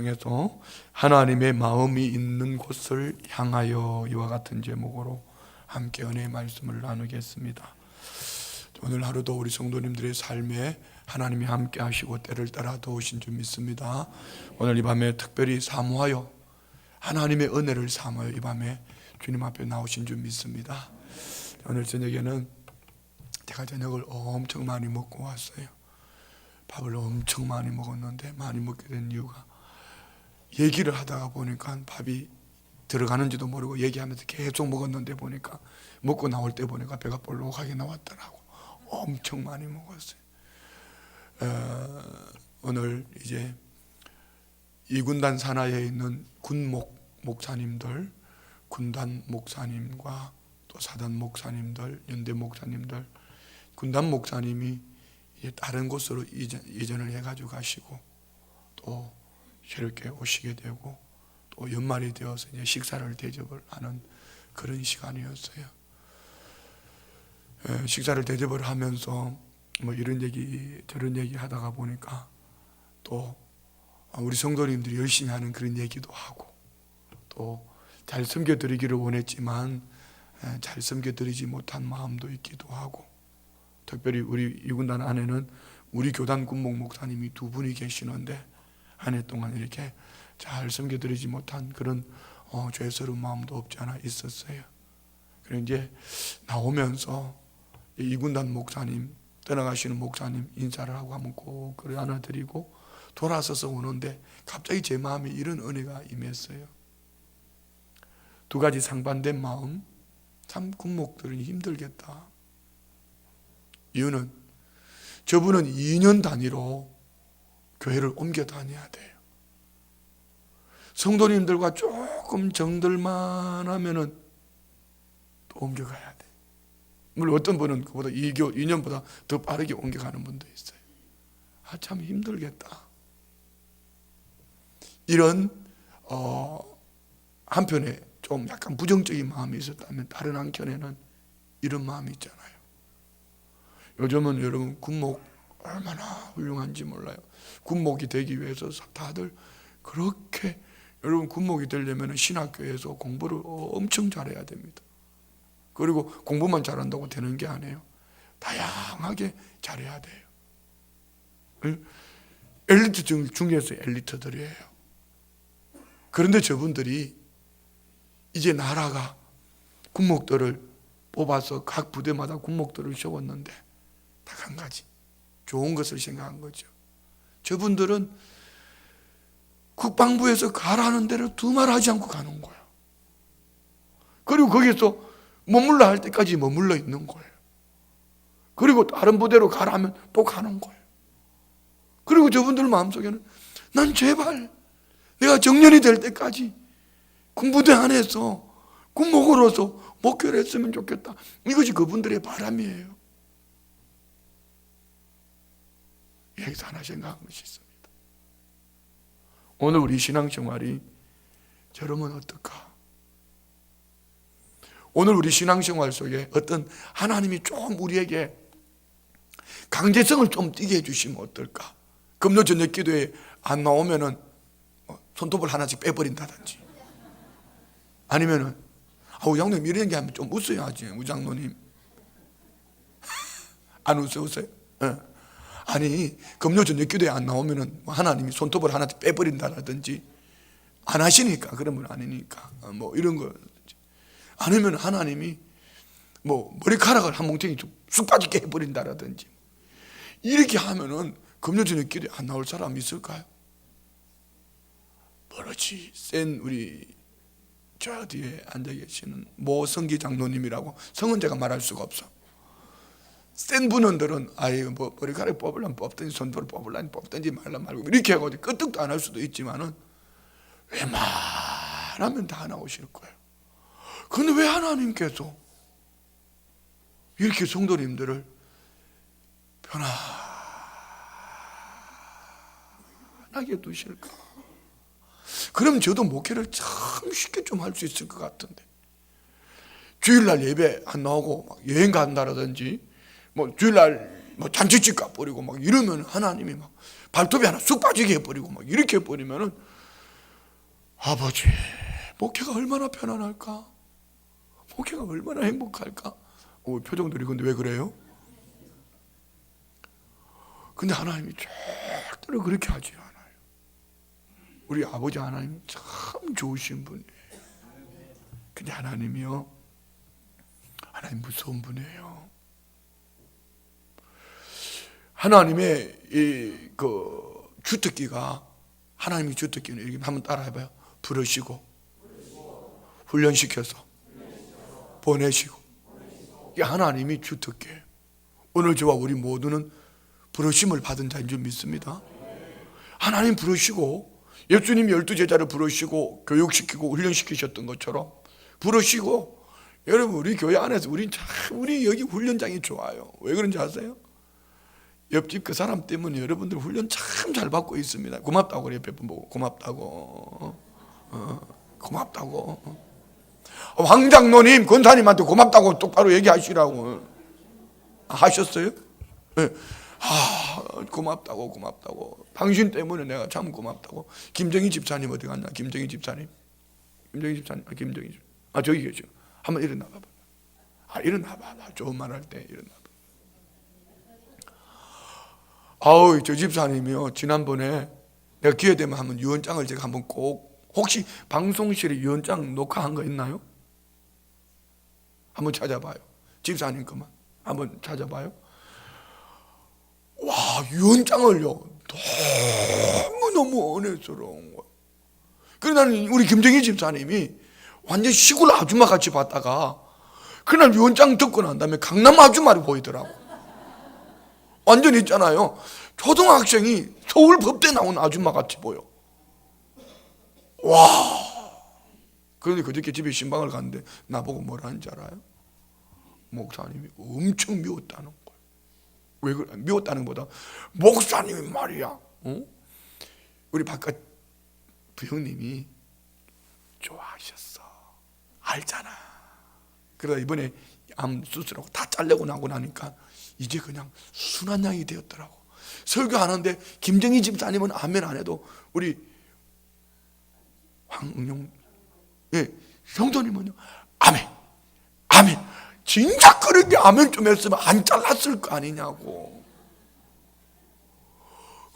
중에서 하나님의 마음이 있는 곳을 향하여 이와 같은 제목으로 함께 은혜의 말씀을 나누겠습니다. 오늘 하루도 우리 성도님들의 삶에 하나님이 함께 하시고 때를 따라 도우신 줄 믿습니다. 오늘 이 밤에 특별히 사모하여 하나님의 은혜를 사모하여 이 밤에 주님 앞에 나오신 줄 믿습니다. 오늘 저녁에는 제가 저녁을 엄청 많이 먹고 왔어요. 밥을 엄청 많이 먹었는데, 많이 먹게 된 이유가 얘기를 하다가 보니까 밥이 들어가는지도 모르고 얘기하면서 계속 먹었는데, 보니까 먹고 나올 때 보니까 배가 볼록하게 나왔더라고. 엄청 많이 먹었어요. 오늘 이제 이군단 산하에 있는 목사님들, 군단 목사님과 또 사단 목사님들, 연대 목사님들, 군단 목사님이 다른 곳으로 이전을 해가지고 가시고 또 새롭게 오시게 되고 또 연말이 되어서 이제 식사를 대접을 하는 그런 시간이었어요. 식사를 대접을 하면서 뭐 이런 얘기 저런 얘기 하다가 보니까 또 우리 성도님들이 열심히 하는 그런 얘기도 하고 또 잘 섬겨드리기를 원했지만 잘 섬겨드리지 못한 마음도 있기도 하고, 특별히 우리 이군단 안에는 우리 교단 군목 목사님이 두 분이 계시는데 한 해 동안 이렇게 잘 섬겨드리지 못한 그런 죄스러운 마음도 없지 않아 있었어요. 그래서 이제 나오면서 이군단 목사님, 떠나가시는 목사님 인사를 하고 하면 꼭 그래 하나 드리고 돌아서서 오는데 갑자기 제 마음에 이런 은혜가 임했어요. 두 가지 상반된 마음. 참 군목들은 힘들겠다. 이유는 저분은 2년 단위로 교회를 옮겨 다녀야 돼요. 성도님들과 조금 정들만 하면은 또 옮겨가야 돼. 물론 어떤 분은 그보다 2년보다 더 빠르게 옮겨가는 분도 있어요. 참 힘들겠다. 이런 한편에 좀 약간 부정적인 마음이 있었다면 다른 한켠에는 이런 마음이 있잖아요. 요즘은 여러분 군목 얼마나 훌륭한지 몰라요. 군목이 되기 위해서 다들 그렇게, 여러분 군목이 되려면 신학교에서 공부를 엄청 잘해야 됩니다. 그리고 공부만 잘한다고 되는 게 아니에요. 다양하게 잘해야 돼요. 엘리트 중에서 엘리트들이에요. 그런데 저분들이 이제 나라가 군목들을 뽑아서 각 부대마다 군목들을 세웠는데 딱 한 가지 좋은 것을 생각한 거죠. 저분들은 국방부에서 가라는 대로 두말 하지 않고 가는 거예요. 그리고 거기서 머물러 할 때까지 머물러 있는 거예요. 그리고 다른 부대로 가라 하면 또 가는 거예요. 그리고 저분들 마음속에는 난 제발 내가 정년이 될 때까지 군부대 안에서 군목으로서 목회를 했으면 좋겠다. 이것이 그분들의 바람이에요. 여기서 하나 생각한 것이 있습니다. 오늘 우리 신앙생활이 저러면 어떨까? 오늘 우리 신앙생활 속에 어떤 하나님이 좀 우리에게 강제성을 좀 띄게 해주시면 어떨까? 금요 저녁 기도에 안 나오면은 손톱을 하나씩 빼버린다든지, 아니면은 우장로님 이런 게 하면 좀 웃어야지. 우장로님 안 웃어요? 아니 금요 저녁 기도에 안 나오면은 하나님이 손톱을 하나씩 빼버린다든지, 안 하시니까, 그런 분 아니니까 뭐 이런 거, 아니면 하나님이 뭐 머리카락을 한 뭉텅이 쑥 빠지게 해버린다든지, 이렇게 하면은 금요 저녁 기도에 안 나올 사람 있을까요? 버릇이 센 우리 저 뒤에 앉아 계시는 모 성기 장로님이라고, 성은 제가 말할 수가 없어. 센 분들은 뭐 머리카락 뽑으려면 뽑든지 손톱을 뽑으려면 뽑든지 말고 이렇게 하고 끄떡도 안 할 수도 있지만은 웬만하면 다 나오실 거예요. 그런데 왜 하나님께서 이렇게 성도님들을 편안하게 두실까? 그럼 저도 목회를 참 쉽게 좀 할 수 있을 것 같은데, 주일날 예배 안 나오고 막 여행 간다라든지, 뭐 주일날 뭐 잔치집 가버리고 막 이러면 하나님이 막 발톱이 하나 쑥 빠지게 해버리고 막 이렇게 해버리면은 아버지, 목회가 얼마나 편안할까? 목회가 얼마나 행복할까? 표정들이 근데 왜 그래요? 근데 하나님이 절대로 그렇게 하지 않아요. 우리 아버지 하나님 참 좋으신 분이에요. 근데 하나님이요, 하나님 무서운 분이에요. 하나님의 그 주특기가, 하나님의 주특기는 이렇게 한번 따라해봐요. 부르시고, 훈련시켜서, 보내시고. 이게 하나님이 주특기예요. 오늘 저와 우리 모두는 부르심을 받은 자인 줄 믿습니다. 하나님 부르시고, 예수님이 12제자를 부르시고 교육시키고 훈련시키셨던 것처럼 부르시고, 여러분 우리 교회 안에서 우리 여기 훈련장이 좋아요. 왜 그런지 아세요? 옆집 그 사람 때문에 여러분들 훈련 참 잘 받고 있습니다. 고맙다고 그래요. 옆에 분 보고 고맙다고. 고맙다고. 황장로님, 권사님한테 고맙다고 똑바로 얘기하시라고. 하셨어요? 네. 고맙다고. 당신 때문에 내가 참 고맙다고. 김정희 집사님 어디 갔나? 김정희 집사님. 저기 계시고. 한번 일어나 봐봐. 일어나 봐봐. 좋은 말 할 때 일어나 봐. 저 집사님이요, 지난번에 내가 기회 되면 한번 유언장을 제가 한번 꼭, 혹시 방송실에 유언장 녹화한 거 있나요? 한번 찾아봐요. 집사님 거만 한번 찾아봐요. 와, 유언장을요, 너무너무 은혜스러운 거예요. 그래, 나는 우리 김정희 집사님이 완전 시골 아줌마 같이 봤다가 그날 유언장 듣고 난 다음에 강남 아줌마로 보이더라고. 완전 있잖아요, 초등학생이 서울 법대 나온 아줌마 같이 보여. 와. 그런데 그저께 집에 신방을 갔는데 나보고 뭐라 하는지 알아요? 목사님이 엄청 미웠다는 거예요. 왜 그래? 미웠다는 것보다 목사님이 말이야, 우리 바깥 부형님이 좋아하셨어, 알잖아. 그러다 이번에 암 수술하고 다 잘려고 나고 나니까 이제 그냥 순한 양이 되었더라고. 설교하는데 김정희 집사님은 아멘 안 해도 우리 황은영 성도님은요, 아멘. 진짜 그렇게 아멘 좀 했으면 안 잘랐을 거 아니냐고.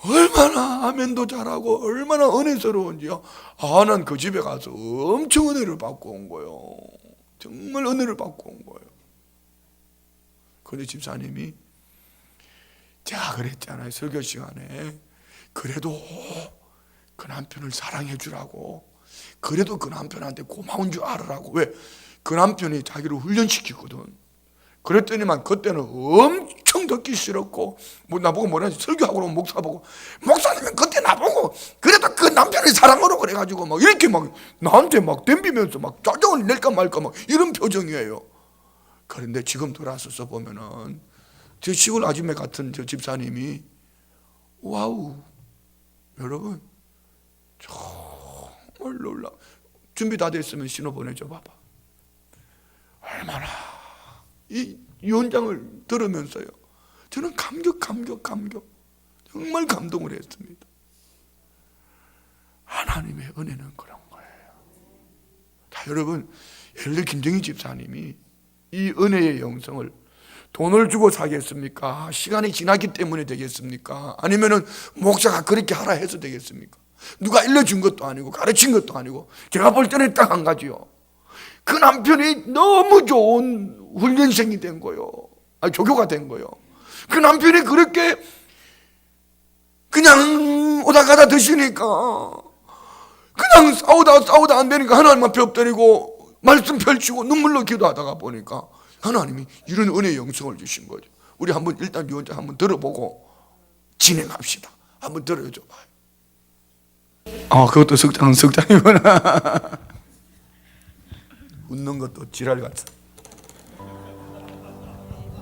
얼마나 아멘도 잘하고 얼마나 은혜스러운지요. 난 그 집에 가서 엄청 은혜를 받고 온 거예요. 정말 은혜를 받고 온 거예요. 그런데 집사님이, 제가 그랬잖아요, 설교 시간에. 그래도 그 남편을 사랑해 주라고, 그래도 그 남편한테 고마운 줄 알으라고. 왜? 그 남편이 자기를 훈련시키거든. 그랬더니만 그때는 엄청 듣기 싫었고, 나보고 뭐라지, 설교하고 오면 목사 보고, 목사님은 그때 나보고 그래도 그 남편이 사랑으로 그래가지고 막 이렇게 막 나한테 막 덤비면서 막 짜증을 낼까 말까 막 이런 표정이에요. 그런데 지금 돌아서서 보면은 저 시골 아줌마 같은 저 집사님이, 와우, 여러분 정말 놀라. 준비 다 됐으면 신호 보내줘 봐봐. 얼마나 이 유언장을 들으면서요, 저는 감격 정말 감동을 했습니다. 하나님의 은혜는 그런 거예요. 자, 여러분, 예를 들어 김정희 집사님이 이 은혜의 영성을 돈을 주고 사겠습니까? 시간이 지났기 때문에 되겠습니까? 아니면은 목사가 그렇게 하라 해서 되겠습니까? 누가 일러준 것도 아니고 가르친 것도 아니고, 제가 볼 때는 딱 한 가지요, 그 남편이 너무 좋은 훈련생이 된 거예요. 조교가 된 거예요. 그 남편이 그렇게 그냥 오다 가다 드시니까, 그냥 싸우다 안 되니까 하나님 앞에 엎드리고 말씀 펼치고 눈물로 기도하다가 보니까 하나님이 이런 은혜의 영성을 주신 거죠. 우리 한번 일단 유언장 한번 들어보고 진행합시다. 한번 들어줘 봐요. 그것도 석장이구나. 웃는 것도 지랄 같아.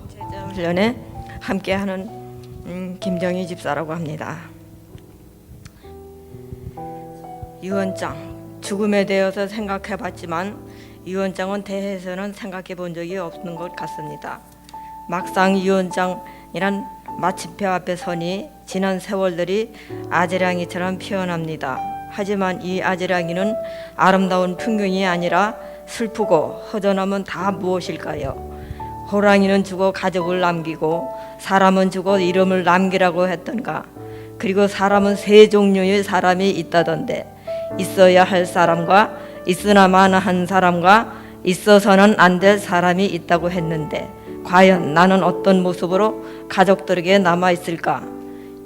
제자 훈련에 함께하는 김정희 집사라고 합니다. 유언장, 죽음에 대해서 생각해봤지만 유언장은 대해서는 생각해본 적이 없는 것 같습니다. 막상 유언장이란 마침표 앞에 서니 지난 세월들이 아지랑이처럼 피어납니다. 하지만 이 아지랑이는 아름다운 풍경이 아니라 슬프고 허전함은 다 무엇일까요? 호랑이는 죽어 가족을 남기고 사람은 죽어 이름을 남기라고 했던가. 그리고 사람은 세 종류의 사람이 있다던데, 있어야 할 사람과 있으나 마나한 사람과 있어서는 안 될 사람이 있다고 했는데, 과연 나는 어떤 모습으로 가족들에게 남아 있을까?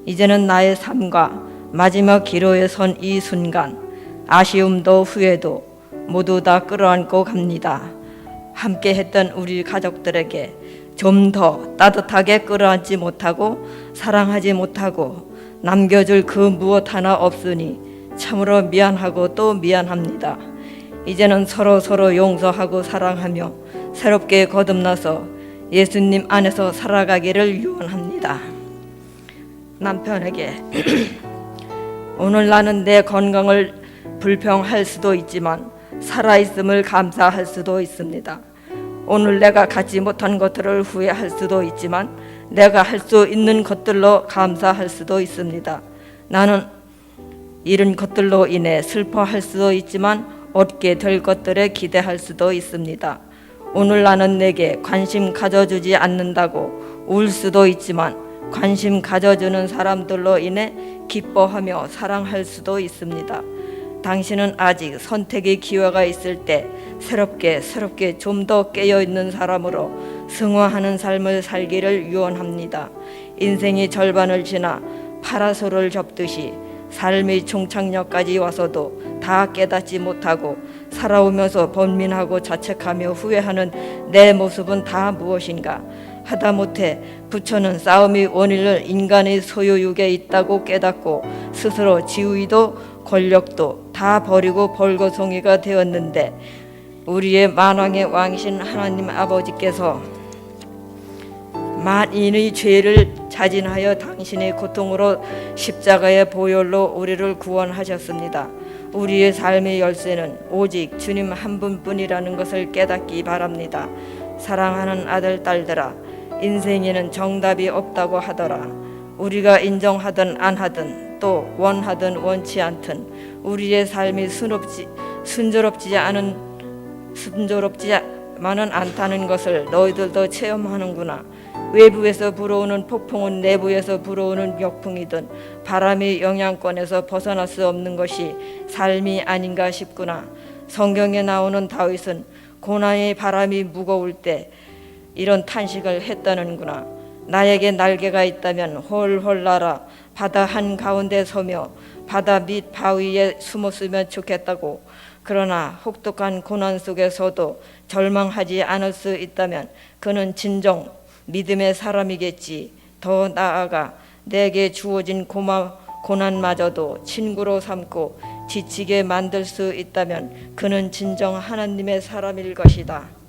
이제는 나의 삶과 마지막 기로에 선 이 순간, 아쉬움도 후회도 모두 다 끌어안고 갑니다. 함께 했던 우리 가족들에게 좀 더 따뜻하게 끌어안지 못하고 사랑하지 못하고 남겨줄 그 무엇 하나 없으니 참으로 미안하고 또 미안합니다. 이제는 서로 용서하고 사랑하며 새롭게 거듭나서 예수님 안에서 살아가기를 유언합니다. 남편에게 오늘 나는 내 건강을 불평할 수도 있지만 살아있음을 감사할 수도 있습니다. 오늘 내가 갖지 못한 것들을 후회할 수도 있지만 내가 할 수 있는 것들로 감사할 수도 있습니다. 나는 잃은 것들로 인해 슬퍼할 수도 있지만 얻게 될 것들에 기대할 수도 있습니다. 오늘 나는 내게 관심 가져주지 않는다고 울 수도 있지만 관심 가져주는 사람들로 인해 기뻐하며 사랑할 수도 있습니다. 당신은 아직 선택의 기회가 있을 때 새롭게 좀 더 깨어있는 사람으로 승화하는 삶을 살기를 유언합니다. 인생이 절반을 지나 파라솔을 접듯이 삶의 종착역까지 와서도 다 깨닫지 못하고 살아오면서 번민하고 자책하며 후회하는 내 모습은 다 무엇인가? 하다못해 부처는 싸움의 원인을 인간의 소유욕에 있다고 깨닫고 스스로 지위도 권력도 다 버리고 벌거송이가 되었는데, 우리의 만왕의 왕이신 하나님 아버지께서 만인의 죄를 자진하여 당신의 고통으로 십자가의 보혈로 우리를 구원하셨습니다. 우리의 삶의 열쇠는 오직 주님 한 분뿐이라는 것을 깨닫기 바랍니다. 사랑하는 아들 딸들아, 인생에는 정답이 없다고 하더라. 우리가 인정하든 안 하든 또 원하든 원치 않든 우리의 삶이 순조롭지만은 않다는 것을 너희들도 체험하는구나. 외부에서 불어오는 폭풍은 내부에서 불어오는 역풍이든 바람의 영향권에서 벗어날 수 없는 것이 삶이 아닌가 싶구나. 성경에 나오는 다윗은 고난의 바람이 무거울 때 이런 탄식을 했다는구나. 나에게 날개가 있다면 홀홀 날아 바다 한가운데 서며 바다 밑 바위에 숨었으면 좋겠다고. 그러나 혹독한 고난 속에서도 절망하지 않을 수 있다면 그는 진정 믿음의 사람이겠지. 더 나아가 내게 주어진 고난마저도 친구로 삼고 지치게 만들 수 있다면 그는 진정 하나님의 사람일 것이다.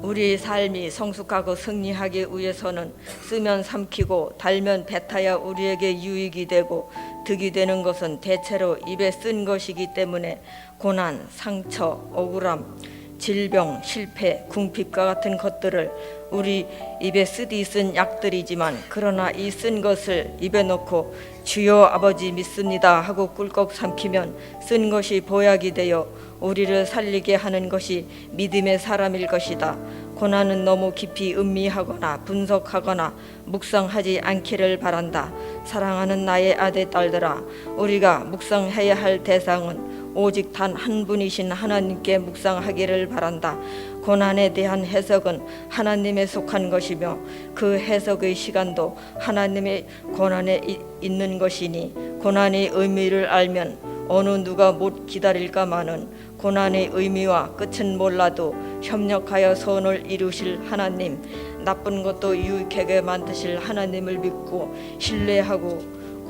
우리 삶이 성숙하고 승리하기 위해서는 쓰면 삼키고 달면 뱉어야 우리에게 유익이 되고 득이 되는 것은 대체로 입에 쓴 것이기 때문에 고난, 상처, 억울함, 질병, 실패, 궁핍과 같은 것들을 우리 입에 쓰디 쓴 약들이지만, 그러나 이 쓴 것을 입에 넣고 주여 아버지 믿습니다 하고 꿀꺽 삼키면 쓴 것이 보약이 되어 우리를 살리게 하는 것이 믿음의 사람일 것이다. 고난은 너무 깊이 음미하거나 분석하거나 묵상하지 않기를 바란다. 사랑하는 나의 아들 딸들아, 우리가 묵상해야 할 대상은 오직 단 한 분이신 하나님께 묵상하기를 바란다. 고난에 대한 해석은 하나님에 속한 것이며 그 해석의 시간도 하나님의 고난에 있는 것이니, 고난의 의미를 알면 어느 누가 못 기다릴까마는 고난의 의미와 끝은 몰라도 협력하여 선을 이루실 하나님, 나쁜 것도 유익하게 만드실 하나님을 믿고 신뢰하고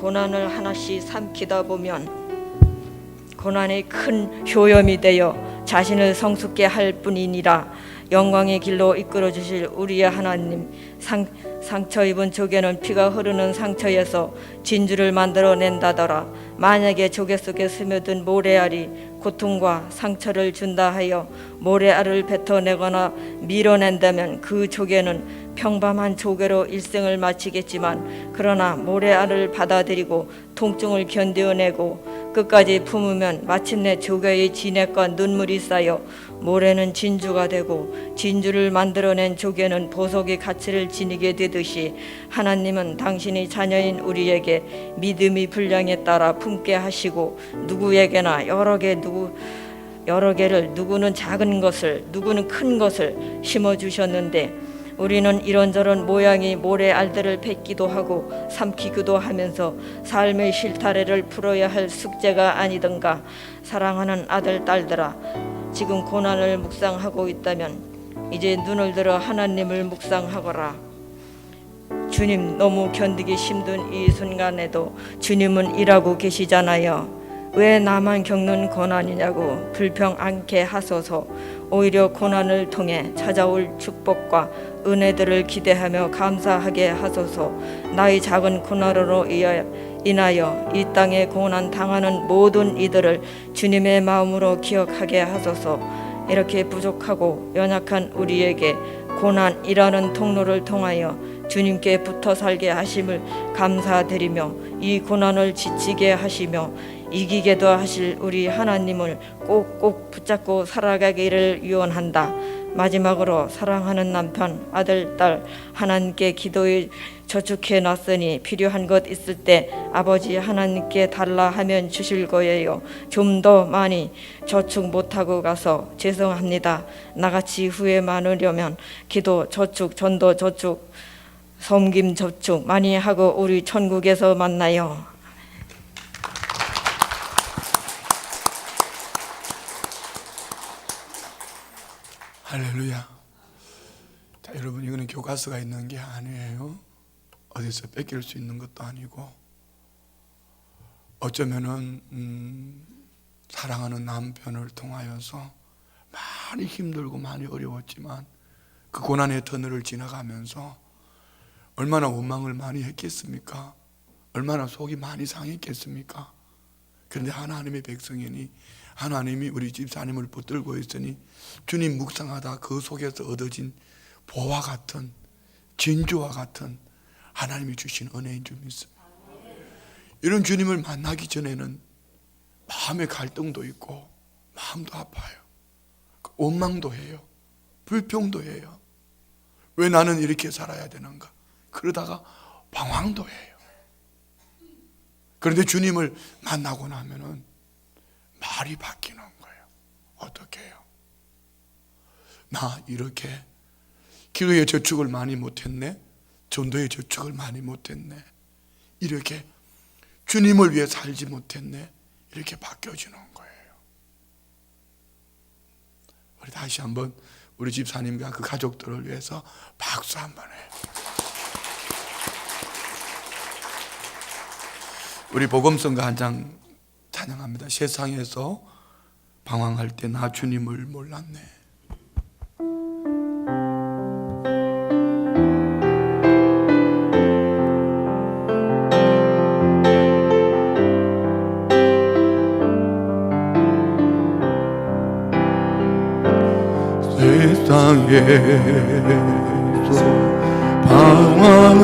고난을 하나씩 삼키다 보면 고난이 큰 효염이 되어 자신을 성숙게 할 뿐이니라. 영광의 길로 이끌어 주실 우리의 하나님, 상처 입은 족에는 피가 흐르는 상처에서 진주를 만들어낸다더라. 만약에 조개 속에 스며든 모래알이 고통과 상처를 준다 하여 모래알을 뱉어내거나 밀어낸다면 그 조개는 평범한 조개로 일생을 마치겠지만 그러나 모래알을 받아들이고 통증을 견뎌내고 끝까지 품으면 마침내 조개의 진액과 눈물이 쌓여 모래는 진주가 되고 진주를 만들어낸 조개는 보석의 가치를 지니게 되듯이 하나님은 당신의 자녀인 우리에게 믿음의 분량에 따라 품게 하시고 누구에게나 여러 개를 누구는 작은 것을 누구는 큰 것을 심어주셨는데 우리는 이런저런 모양의 모래알들을 뱉기도 하고 삼키기도 하면서 삶의 실타래를 풀어야 할 숙제가 아니던가. 사랑하는 아들 딸들아, 지금 고난을 묵상하고 있다면 이제 눈을 들어 하나님을 묵상하거라. 주님, 너무 견디기 힘든 이 순간에도 주님은 일하고 계시잖아요. 왜 나만 겪는 고난이냐고 불평 않게 하소서. 오히려 고난을 통해 찾아올 축복과 은혜들을 기대하며 감사하게 하소서. 나의 작은 고난으로 인하여 이 땅에 고난 당하는 모든 이들을 주님의 마음으로 기억하게 하소서. 이렇게 부족하고 연약한 우리에게 고난이라는 통로를 통하여 주님께 붙어 살게 하심을 감사드리며 이 고난을 지치게 하시며 이기게도 하실 우리 하나님을 꼭꼭 붙잡고 살아가기를 유언한다. 마지막으로 사랑하는 남편, 아들, 딸 하나님께 기도에 저축해 놨으니 필요한 것 있을 때 아버지 하나님께 달라 하면 주실 거예요. 좀 더 많이 저축 못하고 가서 죄송합니다. 나같이 후회 많으려면 기도 저축, 전도 저축, 섬김 저축 많이 하고 우리 천국에서 만나요. 할렐루야. 자, 여러분, 이거는 교과서가 있는 게 아니에요. 어디서 뺏길 수 있는 것도 아니고, 어쩌면은 사랑하는 남편을 통하여서 많이 힘들고 많이 어려웠지만 그 고난의 터널을 지나가면서 얼마나 원망을 많이 했겠습니까? 얼마나 속이 많이 상했겠습니까? 그런데 하나님의 백성이니 하나님이 우리 집사님을 붙들고 있으니 주님 묵상하다 그 속에서 얻어진 보화 같은 진주와 같은 하나님이 주신 은혜인 줄 믿습니다. 이런 주님을 만나기 전에는 마음의 갈등도 있고 마음도 아파요. 원망도 해요. 불평도 해요. 왜 나는 이렇게 살아야 되는가? 그러다가 방황도 해요. 그런데 주님을 만나고 나면은 말이 바뀌는 거예요. 어떻게 해요? 나 이렇게 기도의 저축을 많이 못했네, 전도의 저축을 많이 못했네, 이렇게 주님을 위해 살지 못했네, 이렇게 바뀌어지는 거예요. 우리 다시 한번 우리 집사님과 그 가족들을 위해서 박수 한번 해요. 우리 복음성가 한 장 찬양합니다. 세상에서 방황할 때 나 주님을 몰랐네. 세상에서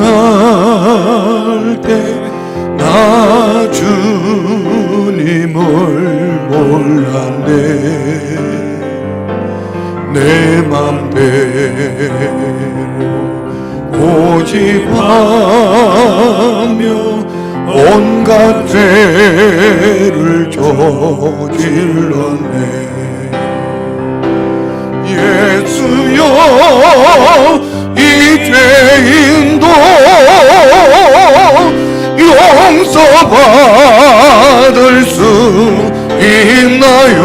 방황할 때 나 주님을 몰랐네. 내 맘대로 고집하며 온갖 죄를 저질렀네. 예수여, 이 죄인도 용서받을 수 있나요?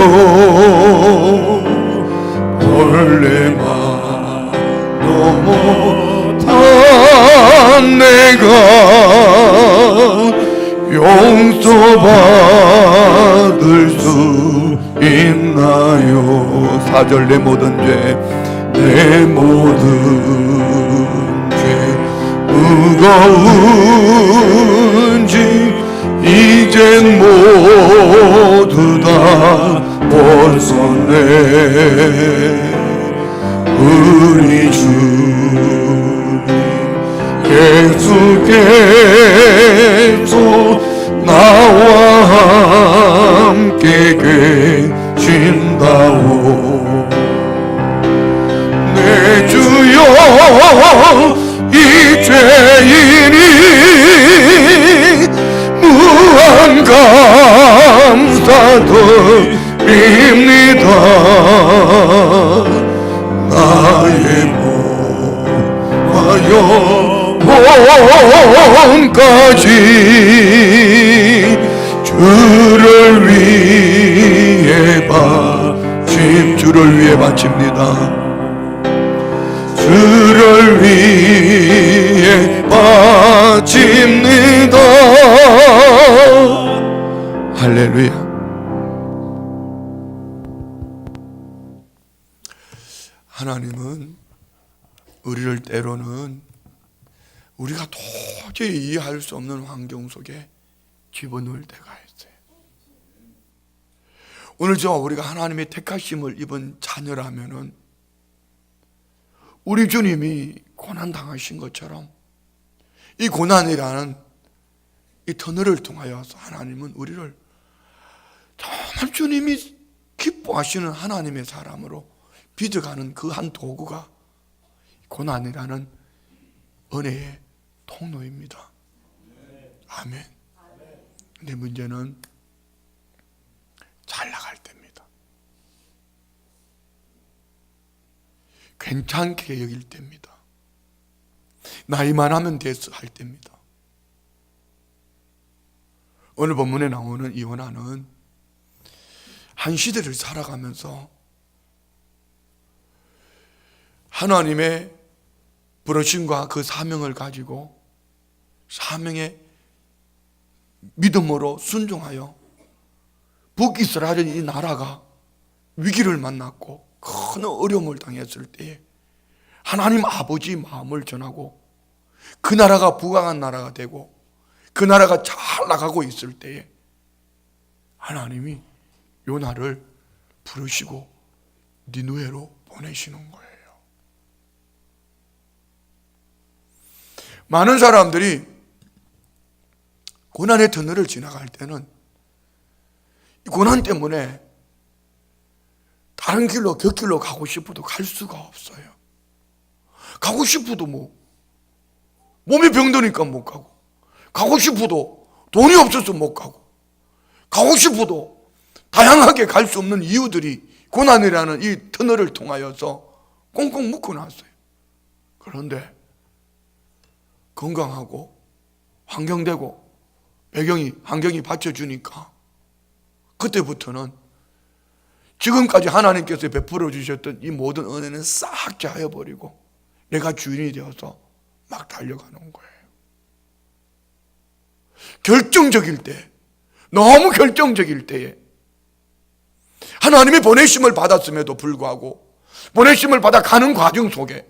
원래만도 못한 내가 용서받을 수 있나요? 4절 내 모든 죄, 내 모든 죄 무거운지 이젠 모두 다 벗어내. 우리 주님 감사드립니다. 나의 몸과 영혼까지 주를 위해 바칩니다. 주를 위해 바칩니다. 할렐루야. 하나님은 우리를 때로는 우리가 도저히 이해할 수 없는 환경 속에 집어넣을 때가 있어요. 오늘 저와 우리가 하나님의 택하심을 입은 자녀라면은 우리 주님이 고난 당하신 것처럼 이 고난이라는 이 터널을 통하여서 하나님은 우리를 정말 주님이 기뻐하시는 하나님의 사람으로 빚어가는 그 한 도구가 고난이라는 은혜의 통로입니다. 아멘. 근데 문제는 잘 나갈 때입니다. 괜찮게 여길 때입니다. 나이만 하면 됐어 할 때입니다. 오늘 본문에 나오는 이 요나는 한 시대를 살아가면서 하나님의 부르심과 그 사명을 가지고 사명의 믿음으로 순종하여 북이스라엘 이 나라가 위기를 만났고 큰 어려움을 당했을 때에 하나님 아버지 마음을 전하고 그 나라가 부강한 나라가 되고 그 나라가 잘 나가고 있을 때에 하나님이 요나를 부르시고 니느웨로 보내시는 거예요. 많은 사람들이 고난의 터널을 지나갈 때는 이 고난 때문에 다른 길로 곁길로 가고 싶어도 갈 수가 없어요. 가고 싶어도 몸이 병드니까 못 가고 싶어도 돈이 없어서 못 가고 싶어도 다양하게 갈 수 없는 이유들이 고난이라는 이 터널을 통하여서 꽁꽁 묶어놨어요. 그런데 건강하고 환경되고 환경이 받쳐주니까 그때부터는 지금까지 하나님께서 베풀어 주셨던 이 모든 은혜는 싹 자여버리고 내가 주인이 되어서 막 달려가는 거예요. 결정적일 때, 너무 결정적일 때에 하나님의 보내심을 받았음에도 불구하고 보내심을 받아 가는 과정 속에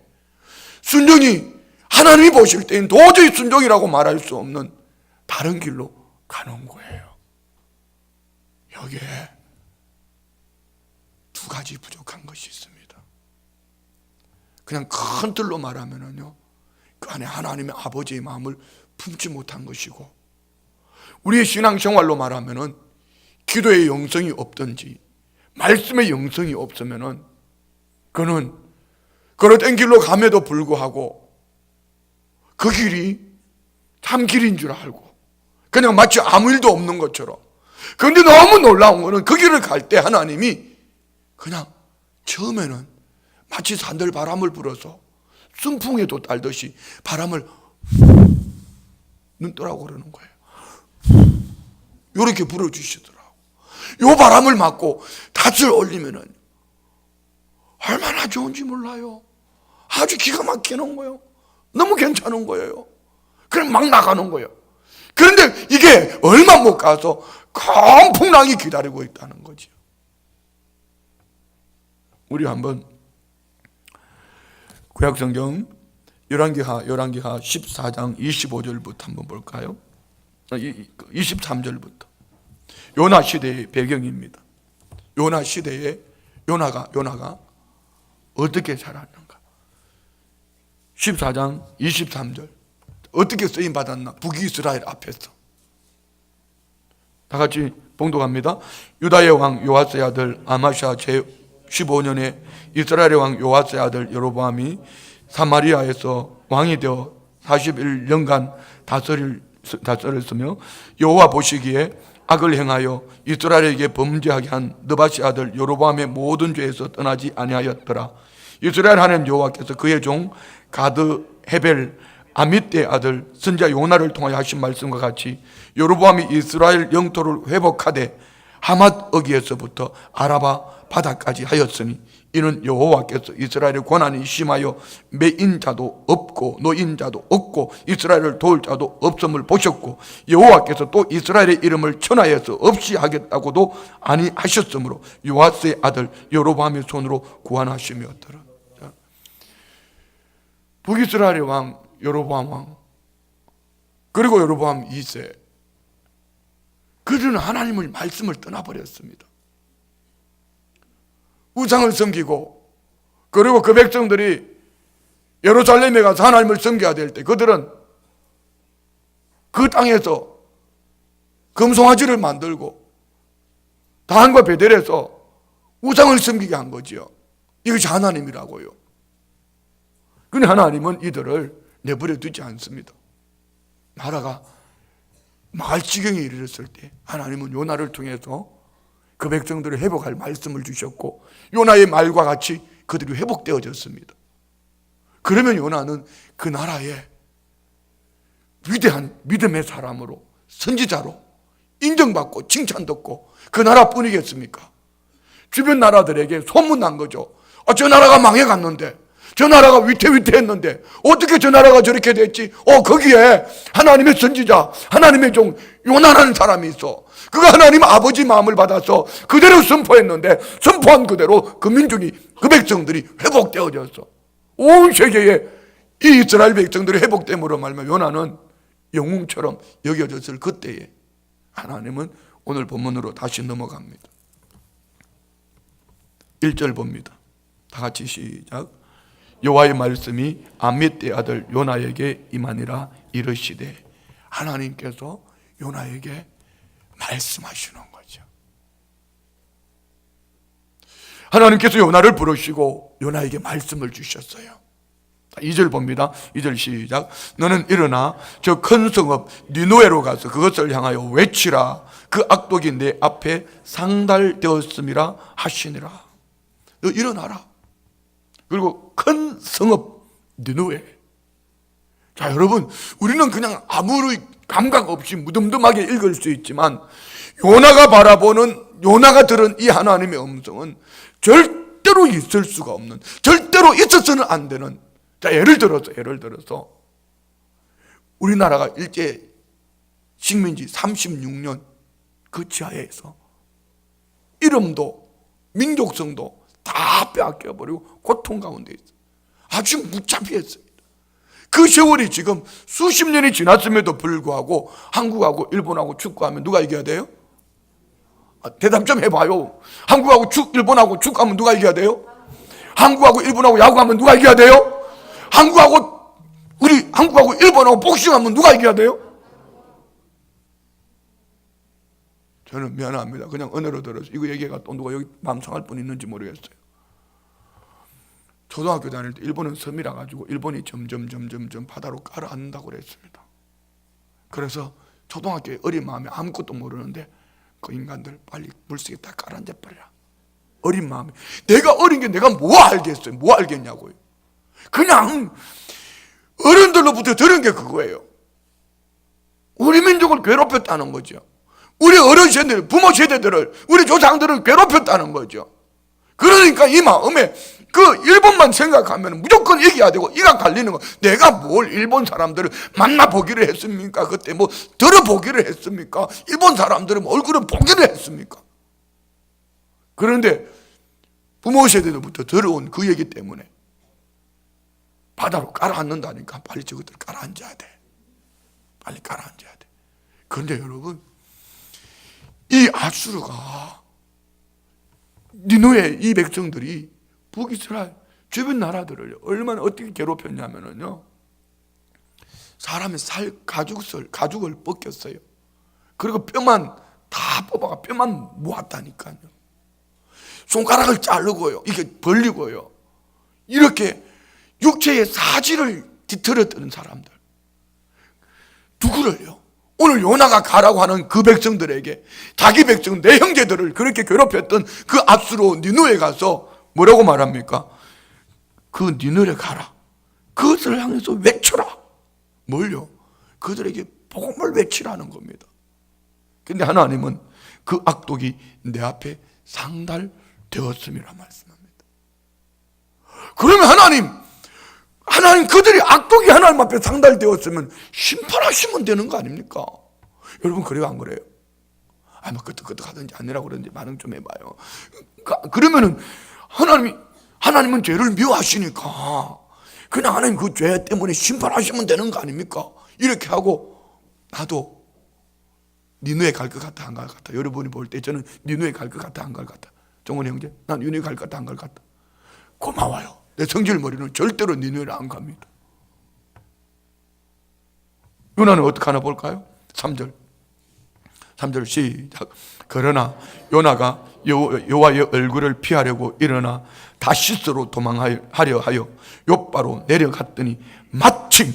순종이 하나님이 보실 때는 도저히 순종이라고 말할 수 없는 다른 길로 가는 거예요. 여기에 두 가지 부족한 것이 있습니다. 그냥 큰 틀로 말하면요, 그 안에 하나님의 아버지의 마음을 품지 못한 것이고, 우리의 신앙생활로 말하면은 기도의 영성이 없든지 말씀의 영성이 없으면은 그는 그릇된 길로 감에도 불구하고 그 길이 참 길인 줄 알고 그냥 마치 아무 일도 없는 것처럼. 그런데 너무 놀라운 거는 그 길을 갈 때 하나님이 그냥 처음에는 마치 산들 바람을 불어서 순풍에도 딸듯이 바람을 눈떠라고 그러는 거예요. 이렇게 불어주시더라고. 요 바람을 맞고 닻을 올리면은 얼마나 좋은지 몰라요. 아주 기가 막히는 거예요. 너무 괜찮은 거예요. 그럼 막 나가는 거예요. 그런데 이게 얼마 못 가서 큰 풍랑이 기다리고 있다는 거죠. 우리 한번 구약성경 열왕기하 14장 25절부터 한번 볼까요? 23절부터. 요나 시대의 배경입니다. 요나 시대에 요나가 어떻게 살았는가? 14장 23절. 어떻게 쓰임 받았나? 북이스라엘 앞에서. 다 같이 봉독합니다. 유다의 왕 요아스의 아들 아마샤 제15년에 이스라엘의 왕 요아스의 아들 여로보암이 사마리아에서 왕이 되어 41년간 다스릴 다 썰었으며 여호와 보시기에 악을 행하여 이스라엘에게 범죄하게 한 느바시 아들 여로보암의 모든 죄에서 떠나지 아니하였더라. 이스라엘 하나님 여호와께서 그의 종 가드 헤벨 아mit의 아들 선지자 요나를 통하여 하신 말씀과 같이 여로보암이 이스라엘 영토를 회복하되 하맛 어기에서부터 아라바 바다까지 하였으니 이는 여호와께서 이스라엘의 고난이 심하여 매인 자도 없고 노인 자도 없고 이스라엘을 도울 자도 없음을 보셨고 여호와께서 또 이스라엘의 이름을 천하에서 없이 하겠다고도 아니하셨으므로 요아스의 아들 여로보암의 손으로 구원하심이었더라. 북이스라엘의 왕 여로보암 왕, 그리고 여로보암 2세, 그들은 하나님의 말씀을 떠나버렸습니다. 우상을 섬기고, 그리고 그 백성들이 예루살렘에 가서 하나님을 섬겨야 될 때 그들은 그 땅에서 금송아지를 만들고 다한과 베델에서 우상을 섬기게 한 거지요. 이것이 하나님이라고요. 그런데 하나님은 이들을 내버려 두지 않습니다. 나라가 망할 지경에 이르렀을 때 하나님은 요나를 통해서 그 백성들을 회복할 말씀을 주셨고 요나의 말과 같이 그들이 회복되어졌습니다. 그러면 요나는 그 나라의 위대한 믿음의 사람으로, 선지자로 인정받고 칭찬받고 그 나라뿐이겠습니까? 주변 나라들에게 소문난 거죠. 저 나라가 망해갔는데, 저 나라가 위태위태했는데 어떻게 저 나라가 저렇게 됐지? 거기에 하나님의 선지자, 하나님의 종 요나라는 사람이 있어. 그가 하나님 아버지 마음을 받아서 그대로 선포했는데 선포한 그대로 그 민족이, 그 백성들이 회복되어졌어. 온 세계에 이 이스라엘 백성들이 회복됨으로 말미암아 요나는 영웅처럼 여겨졌을 그때에 하나님은 오늘 본문으로 다시 넘어갑니다. 1절 봅니다. 다 같이 시작. 여호와의 말씀이 아mit의 아들 요나에게 임하니라 이르시되, 하나님께서 요나에게 말씀하시는 거죠. 하나님께서 요나를 부르시고 요나에게 말씀을 주셨어요. 2절 봅니다. 2절 시작. 너는 일어나 저 큰 성읍 니느웨로 가서 그것을 향하여 외치라. 그 악독이 내 앞에 상달되었음이라 하시니라. 너 일어나라. 그리고 큰 성읍 니느웨. 자, 여러분, 우리는 그냥 아무리 감각 없이 무덤덤하게 읽을 수 있지만 요나가 바라보는, 요나가 들은 이 하나님의 음성은 절대로 있을 수가 없는, 절대로 있어서는 안 되는. 자, 예를 들어서 우리나라가 일제 식민지 36년 그 지하에서 이름도 민족성도 다 빼앗겨버리고 고통 가운데 있어요. 아주 무차별했습니다. 그 세월이 지금 수십 년이 지났음에도 불구하고 한국하고 일본하고 축구하면 누가 이겨야 돼요? 대답 좀 해봐요. 한국하고 일본하고 축구하면 누가 이겨야 돼요? 한국하고 일본하고 야구하면 누가 이겨야 돼요? 한국하고 일본하고 복싱하면 누가 이겨야 돼요? 저는 미안합니다. 그냥 은혜로 들어서 이거 얘기가 또 누가 여기 맘상할 분 있는지 모르겠어요. 초등학교 다닐 때 일본은 섬이라 가지고 일본이 점점 바다로 깔아앉는다고 그랬습니다. 그래서 초등학교에 어린 마음에 아무것도 모르는데 그 인간들 빨리 물속에 다 깔아앉아 버려라. 어린 마음에. 내가 어린 게 내가 뭐 알겠어요? 뭐 알겠냐고요. 그냥 어른들로부터 들은 게 그거예요. 우리 민족을 괴롭혔다는 거죠. 우리 어르신들, 부모 세대들을, 우리 조상들을 괴롭혔다는 거죠. 그러니까 이 마음에 그 일본만 생각하면 무조건 이겨야 되고 이가 갈리는 거. 내가 뭘 일본 사람들을 만나보기를 했습니까? 그때 뭐 들어보기를 했습니까? 일본 사람들은 얼굴을 보기를 했습니까? 그런데 부모 세대로부터 들어온 그 얘기 때문에 바다로 깔아앉는다니까 빨리 저것들 깔아앉아야 돼. 빨리 깔아앉아야 돼. 그런데 여러분, 이 아수르가 니느웨 이 백성들이 북이스라엘 주변 나라들을 얼마나 어떻게 괴롭혔냐면요, 사람의 가죽을 벗겼어요. 그리고 뼈만 다 뽑아가 뼈만 모았다니까요. 손가락을 자르고요, 이게 벌리고요, 이렇게 육체의 사지를 뒤틀어뜨는 사람들, 누구를요? 오늘 요나가 가라고 하는 그 백성들에게 자기 백성 내 형제들을 그렇게 괴롭혔던 그 앞수로 니누에 가서 뭐라고 말합니까? 그 니누에 가라. 그것을 향해서 외쳐라. 뭘요? 그들에게 복음을 외치라는 겁니다. 근데 하나님은 그 악독이 내 앞에 상달되었음이라 말씀합니다. 그러면 하나님 그들이 악독이 하나님 앞에 상달되었으면 심판하시면 되는 거 아닙니까? 여러분 그래요 안 그래요? 뭐 끄떡끄떡하든지 아니라고 그러는지 반응 좀 해봐요. 그러면은 하나님은 죄를 미워하시니까 그냥 하나님 그 죄 때문에 심판하시면 되는 거 아닙니까? 이렇게 하고 나도 니누에 갈 것 같아 안 갈 것 같아? 여러분이 볼 때 저는 니누에 갈 것 같아 안 갈 것 같아? 정원 형제, 난 니누에 갈 것 같아 안 갈 것 같아? 고마워요. 내 성질 머리는 절대로 니누에를 안 갑니다. 요나는 어떻게 하나 볼까요? 3절 시작. 그러나 요나가 여호와의 얼굴을 피하려고 일어나 다시스로 도망하려 하여 욥바로 내려갔더니 마침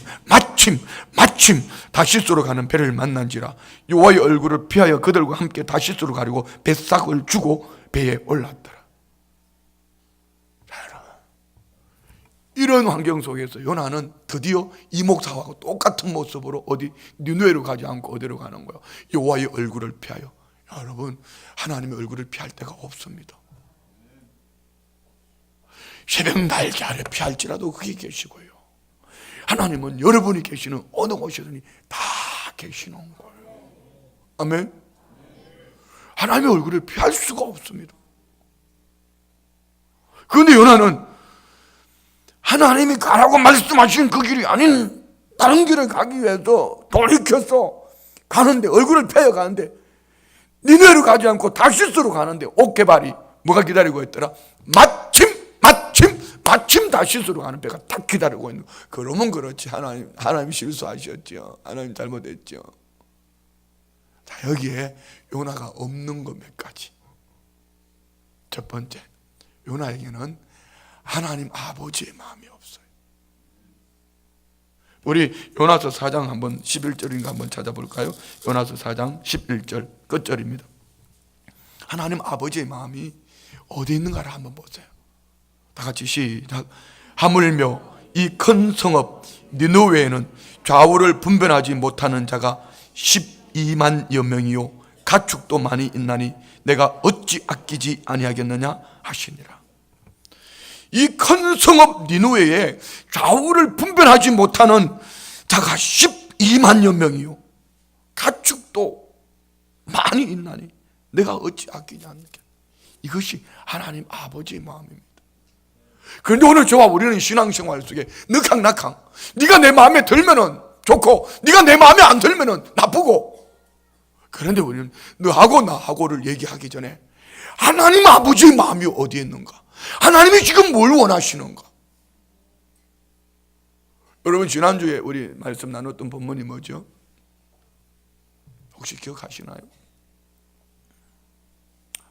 다시스로 가는 배를 만난지라. 여호와의 얼굴을 피하여 그들과 함께 다시스로 가려고 뱃삭을 주고 배에 올랐더라. 이런 환경 속에서 요나는 드디어 이목사하고 똑같은 모습으로 어디 니느웨로 가지 않고 어디로 가는 거예요? 여호와의 얼굴을 피하여. 여러분 하나님의 얼굴을 피할 데가 없습니다. 새벽 날개 아래 피할지라도 거기 계시고요. 하나님은 여러분이 계시는 어느 곳이든지 다 계시는 거예요. 아멘. 하나님의 얼굴을 피할 수가 없습니다. 그런데 요나는 하나님이 가라고 말씀하신 그 길이 아닌 다른 길을 가기 위해서 돌이켜서 가는데, 얼굴을 펴여 가는데, 니느웨로 가지 않고 다시스로 가는데 옥개발이 뭐가 기다리고 있더라? 마침 다시스로 가는 배가 딱 기다리고 있는 거. 그러면 그렇지. 하나님 실수하셨죠. 하나님 잘못했죠. 자, 여기에 요나가 없는 거 몇 가지. 첫 번째, 요나에게는 하나님 아버지의 마음이 없어요. 우리 요나서 4장 한번 11절인가 한번 찾아볼까요? 요나서 4장 11절 끝절입니다. 하나님 아버지의 마음이 어디 있는가를 한번 보세요. 다 같이 시작. 하물며 이 큰 성읍 니느웨에는 좌우를 분별하지 못하는 자가 12만여 명이요 가축도 많이 있나니 내가 어찌 아끼지 아니하겠느냐 하시니라. 이 큰 성읍 니느웨에 좌우를 분별하지 못하는 자가 12만여 명이요 가축도 많이 있나니 내가 어찌 아끼지 않겠느냐. 이것이 하나님 아버지의 마음입니다. 그런데 오늘 저와 우리는 신앙생활 속에 느캉나캉, 네가 내 마음에 들면은 좋고 네가 내 마음에 안 들면은 나쁘고. 그런데 우리는 너하고 나하고를 얘기하기 전에 하나님 아버지의 마음이 어디에 있는가, 하나님이 지금 뭘 원하시는가. 여러분 지난주에 우리 말씀 나눴던 본문이 뭐죠? 혹시 기억하시나요?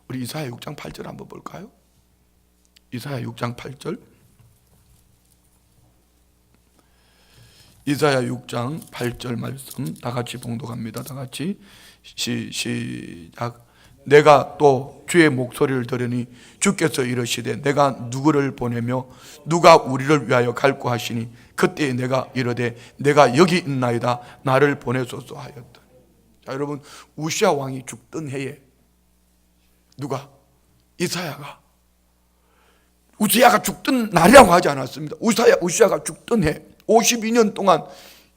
우리 이사야 6장 8절 한번 볼까요? 이사야 6장 8절. 이사야 6장 8절 말씀 다 같이 봉독합니다. 다 같이 시작. 내가 또 주의 목소리를 들으니 주께서 이르시되 내가 누구를 보내며 누가 우리를 위하여 갈고 하시니 그때 내가 이르되 내가 여기 있나이다 나를 보내소서 하였다. 자, 여러분 우시아 왕이 죽던 해에 누가? 이사야가 죽던 날이라고 하지 않았습니다. 우시아가 죽던 해 52년 동안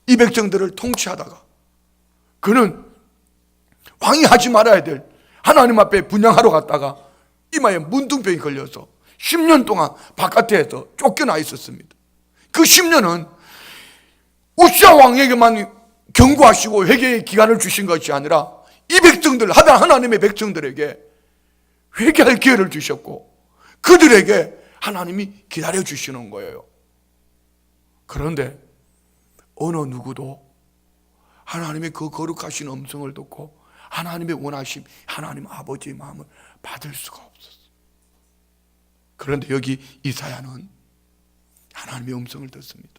이 백성들을 통치하다가 그는 왕이 하지 말아야 될 하나님 앞에 분향하러 갔다가 이마에 문둥병이 걸려서 10년 동안 바깥에서 쫓겨나 있었습니다. 그 10년은 우시아 왕에게만 경고하시고 회개의 기간을 주신 것이 아니라 이 백성들, 하나님의 백성들에게 회개할 기회를 주셨고 그들에게 하나님이 기다려주시는 거예요. 그런데 어느 누구도 하나님의 그 거룩하신 음성을 듣고 하나님의 원하심, 하나님 아버지의 마음을 받을 수가 없었어요. 그런데 여기 이사야는 하나님의 음성을 듣습니다.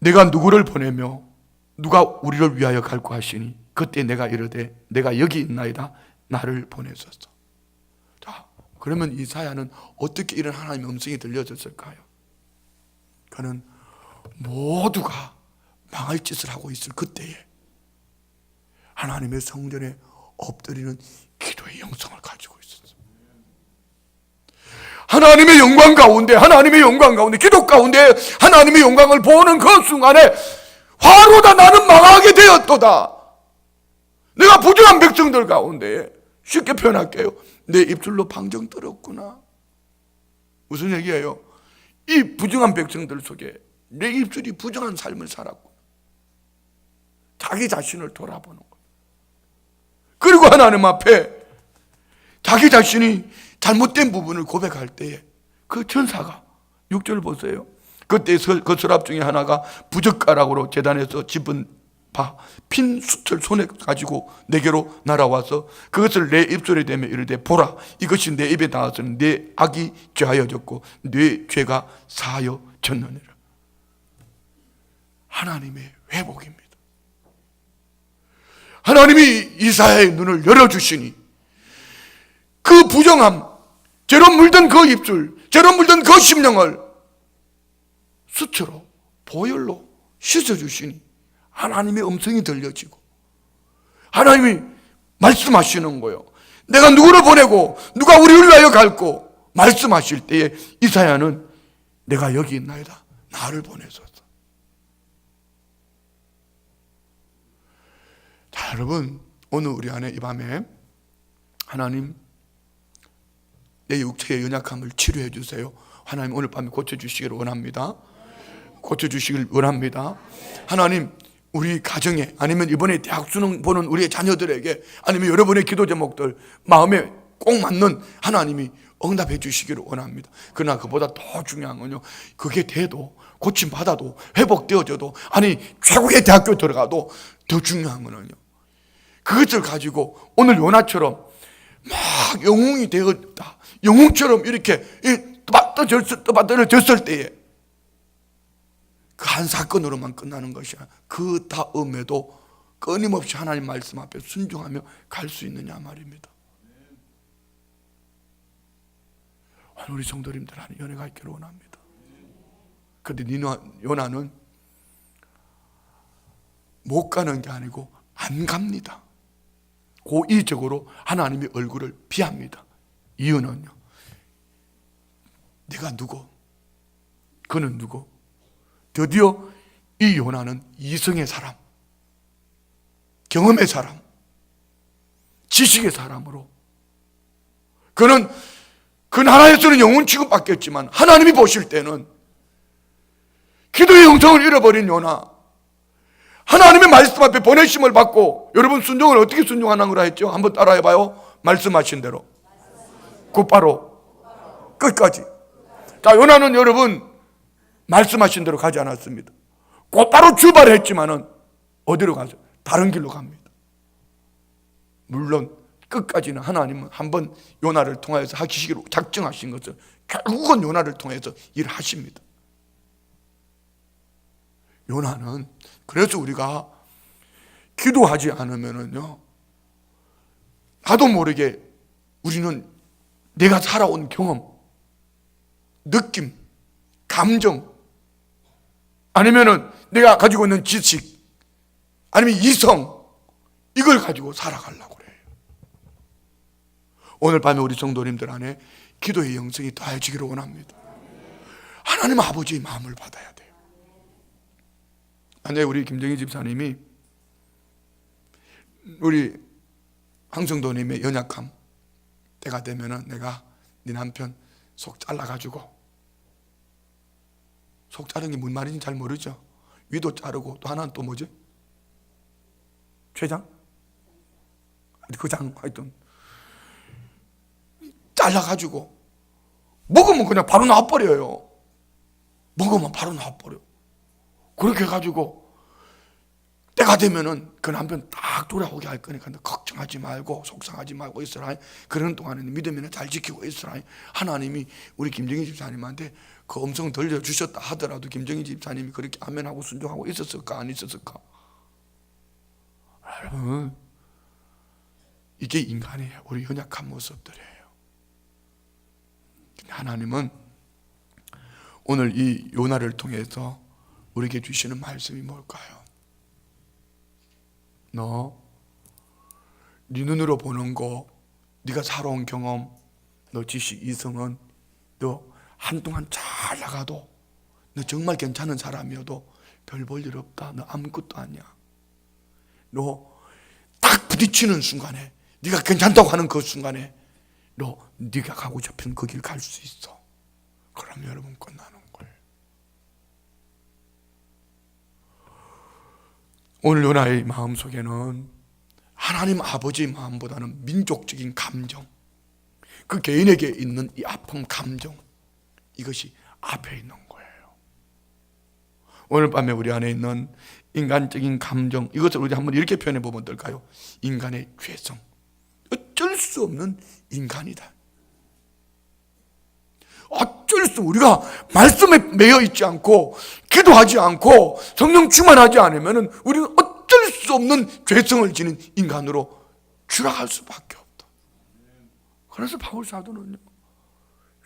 내가 누구를 보내며 누가 우리를 위하여 갈고 하시니 그때 내가 이르되 내가 여기 있나이다 나를 보내소서. 자, 그러면 이사야는 어떻게 이런 하나님의 음성이 들려졌을까요? 그는 모두가 망할 짓을 하고 있을 그때에 하나님의 성전에 엎드리는 기도의 영성을 가지고 있었어요. 하나님의 영광 가운데, 하나님의 영광 가운데, 기도 가운데 하나님의 영광을 보는 그 순간에 화로다 나는 망하게 되었도다. 내가 부정한 백성들 가운데, 쉽게 표현할게요, 내 입술로 방정 떨었구나. 무슨 얘기예요? 이 부정한 백성들 속에 내 입술이 부정한 삶을 살았구나. 자기 자신을 돌아보는 거예요. 그리고 하나님 앞에 자기 자신이 잘못된 부분을 고백할 때에 그 천사가 6절 보세요. 그때 그 서랍 중에 하나가 부젓가락으로 제단에서 집은 핀 숯을 손에 가지고 내게로 날아와서 그것을 내 입술에 대며 이르되 보라 이것이 내 입에 닿았으니 내 악이 죄하여졌고 내 죄가 사하여졌느니라. 하나님의 회복입니다. 하나님이 이사야의 눈을 열어주시니 그 부정함, 죄로 물든 그 입술, 죄로 물든 그 심령을 수초로 보혈로 씻어주시니 하나님의 음성이 들려지고 하나님이 말씀하시는 거예요. 내가 누구를 보내고 누가 우리를 위하여 갈고 말씀하실 때에 이사야는 내가 여기 있나이다 나를 보내소서. 자, 여러분, 오늘 우리 안에 이 밤에 하나님 내 육체의 연약함을 치료해 주세요. 하나님 오늘 밤에 고쳐주시기를 원합니다. 고쳐주시길 원합니다. 하나님 우리 가정에 아니면 이번에 대학 수능 보는 우리의 자녀들에게 아니면 여러분의 기도 제목들 마음에 꼭 맞는 하나님이 응답해 주시기를 원합니다. 그러나 그보다 더 중요한 건요, 그게 돼도 고침받아도 회복되어져도 아니 최고의 대학교 들어가도 더 중요한 거는요, 그것을 가지고 오늘 요나처럼 막 영웅이 되었다, 영웅처럼 이렇게 떠받들어졌을 때에 그 한 사건으로만 끝나는 것이 아니라 그 다음에도 끊임없이 하나님 말씀 앞에 순종하며 갈 수 있느냐 말입니다. 우리 성도님들 안에 연애가 있기를 원합니다. 그런데 요나는 못 가는 게 아니고 안 갑니다. 고의적으로 하나님의 얼굴을 피합니다. 이유는요, 내가 누구? 그는 누구? 드디어 이 요나는 이성의 사람, 경험의 사람, 지식의 사람으로 그는 그 나라에서는 영웅 취급받겠지만 하나님이 보실 때는 기도의 영성을 잃어버린 요나, 하나님의 말씀 앞에 보내심을 받고, 여러분 순종을 어떻게 순종하는 거라 했죠? 한번 따라해봐요. 말씀하신 대로 곧바로 끝까지. 자, 요나는 여러분 말씀하신 대로 가지 않았습니다. 곧바로 출발했지만은 어디로 가죠? 다른 길로 갑니다. 물론 끝까지는 하나님은 한번 요나를 통해서 하시기로 작정하신 것을 결국은 요나를 통해서 일하십니다. 요나는 그래서 우리가 기도하지 않으면은요, 나도 모르게 우리는 내가 살아온 경험, 느낌, 감정, 아니면은 내가 가지고 있는 지식, 아니면 이성, 이걸 가지고 살아가려고 그래요. 오늘 밤에 우리 성도님들 안에 기도의 영성이 더해지기를 원합니다. 하나님 아버지의 마음을 받아야 돼요. 만약에 우리 김정희 집사님이 우리 황성도님의 연약함 때가 되면은 내가 네 남편 속 잘라가지고, 속 자른 게 뭔 말인지 잘 모르죠. 위도 자르고 또 하나는 또 뭐지? 췌장? 그장 하여튼 잘라가지고 먹으면 그냥 바로 나와버려요. 먹으면 바로 나와버려. 그렇게 해가지고 때가 되면은 그 남편 딱 돌아오게 할 거니까 걱정하지 말고 속상하지 말고 있으라. 그런 동안에는 믿음이나 잘 지키고 있으라. 하나님이 우리 김정희 집사님한테 그 음성 들려주셨다 하더라도 김정희 집사님이 그렇게 아멘하고 순종하고 있었을까 안 있었을까? 여러분, 이게 인간이에요. 우리 연약한 모습들이에요. 하나님은 오늘 이 요나를 통해서 우리에게 주시는 말씀이 뭘까요? 너, 네 눈으로 보는 거, 네가 살아온 경험, 너 지식, 이성은 너 한동안 잘 나가도, 너 정말 괜찮은 사람이어도 별 볼 일 없다. 너 아무것도 아니야. 너 딱 부딪히는 순간에, 네가 괜찮다고 하는 그 순간에 네가 가고 싶은 그 길 갈 수 있어. 그럼 여러분 끝나는 거예요. 오늘 요나의 마음속에는 하나님 아버지의 마음보다는 민족적인 감정, 그 개인에게 있는 이 아픔 감정, 이것이 앞에 있는 거예요. 오늘 밤에 우리 안에 있는 인간적인 감정, 이것을 우리 한번 이렇게 표현해 보면 어떨까요? 인간의 죄성, 어쩔 수 없는 인간이다. 어쩔 수, 우리가 말씀에 매여 있지 않고 기도하지 않고 성령 충만하지 않으면 우리는 어쩔 수 없는 죄성을 지닌 인간으로 추락할 수밖에 없다. 그래서 바울 사도는요,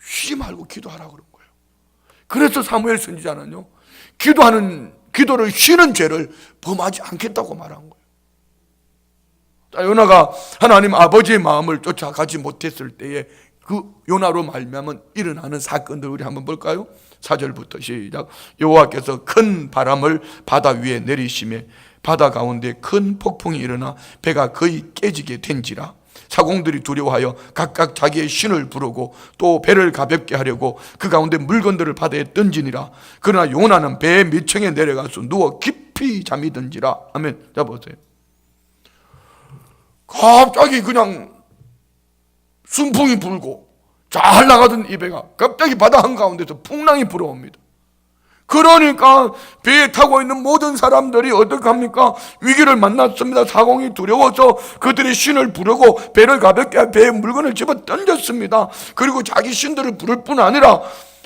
쉬지 말고 기도하라고 그런 거예요. 그래서 사무엘 선지자는요, 기도를 쉬는 죄를 범하지 않겠다고 말한 거예요. 자, 요나가 하나님 아버지의 마음을 쫓아가지 못했을 때에 그 요나로 말미암아 일어나는 사건들 우리 한번 볼까요? 4절부터 시작. 여호와께서 큰 바람을 바다 위에 내리시매 바다 가운데 큰 폭풍이 일어나 배가 거의 깨지게 된지라. 사공들이 두려워하여 각각 자기의 신을 부르고 또 배를 가볍게 하려고 그 가운데 물건들을 바다에 던지니라. 그러나 요나는 배의 밑층에 내려가서 누워 깊이 잠이 든지라. 아멘. 자 보세요. 갑자기 그냥 순풍이 불고 잘 나가던 이 배가 갑자기 바다 한가운데서 풍랑이 불어옵니다. 그러니까 배에 타고 있는 모든 사람들이 어떻게 합니까? 위기를 만났습니다. 사공이 두려워서 그들의 신을 부르고 배를 가볍게 해 배에 물건을 집어 던졌습니다. 그리고 자기 신들을 부를 뿐 아니라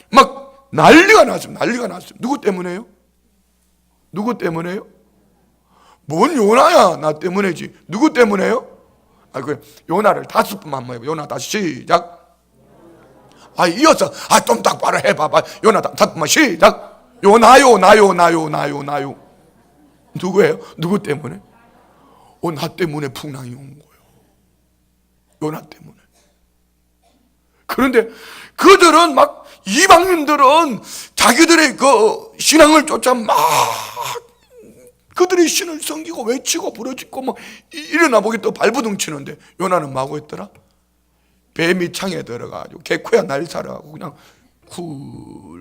막 난리가 났습니다. 난리가 났어요. 누구 때문에요? 누구 때문에요? 뭔 요나야, 나 때문에지. 누구 때문에요? 요나를 5번만 한번 해봐. 요나 다시 시작. 이어서 좀 똑바로 해봐봐. 요나 5번만 시작. 요나요. 누구예요? 누구 때문에? 나 때문에 풍랑이 온 거예요. 요나 때문에. 그런데 그들은 막 이방인들은 자기들의 그 신앙을 쫓아 막 그들의 신을 섬기고 외치고 부르짖고 막 일어나 보기 또 발버둥 치는데 요나는 뭐하고 있더라? 배 밑창에 들어가지고 개코야 날 살아가고 그냥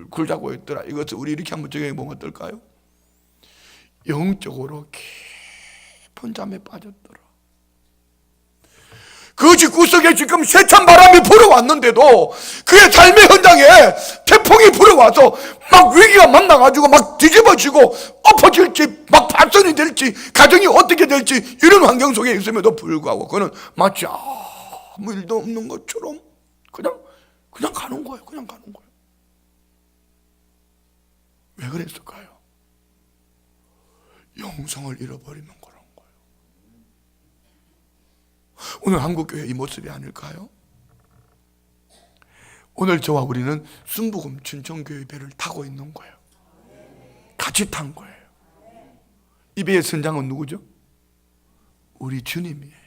굴 자고 있더라. 이것을 우리 이렇게 한번 적용해 보면 어떨까요? 영적으로 깊은 잠에 빠졌더라. 그 집구석에 지금 세찬 바람이 불어왔는데도 그의 삶의 현장에 태풍이 불어와서 막 위기가 만나가지고 막 뒤집어지고 엎어질지 막 파손이 될지 가정이 어떻게 될지 이런 환경 속에 있음에도 불구하고 그는 마치 아무 일도 없는 것처럼 그냥 가는 거예요. 그냥 가는 거예요. 왜 그랬을까요? 영성을 잃어버리는 그런 거예요. 오늘 한국교회 이 모습이 아닐까요? 오늘 저와 우리는 순복음 춘천교회 배를 타고 있는 거예요. 같이 탄 거예요. 이 배의 선장은 누구죠? 우리 주님이에요.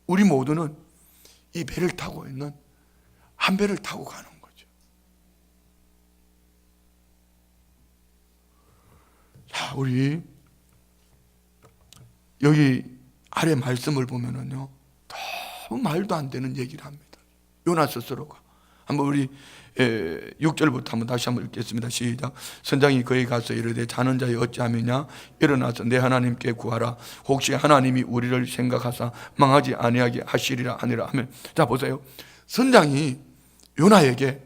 우리 모두는 이 배를 타고 있는 한 배를 타고 가는 거죠. 자, 우리 여기 아래 말씀을 보면은요, 너무 말도 안 되는 얘기를 합니다. 요나 스스로가. 한번 우리 6절부터 한번 다시 한번 읽겠습니다. 시작. 선장이 그에 가서 이르되 자는 자여 어찌하느냐 일어나서 내 하나님께 구하라. 혹시 하나님이 우리를 생각하사 망하지 아니하게 하시리라 하니라 하면, 자 보세요. 선장이 요나에게,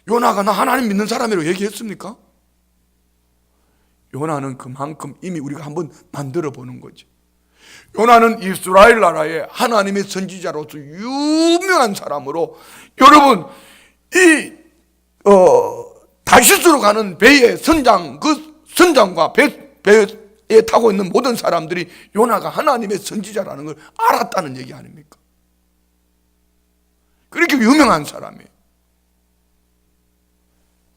요나가 나 하나님 믿는 사람이라고 얘기했습니까? 요나는 그만큼 이미 우리가 한번 만들어 보는 거지. 요나는 이스라엘 나라의 하나님의 선지자로서 유명한 사람으로, 여러분 이 다시스로 가는 배의 선장, 그 선장과 배에 타고 있는 모든 사람들이 요나가 하나님의 선지자라는 걸 알았다는 얘기 아닙니까? 그렇게 유명한 사람이에요.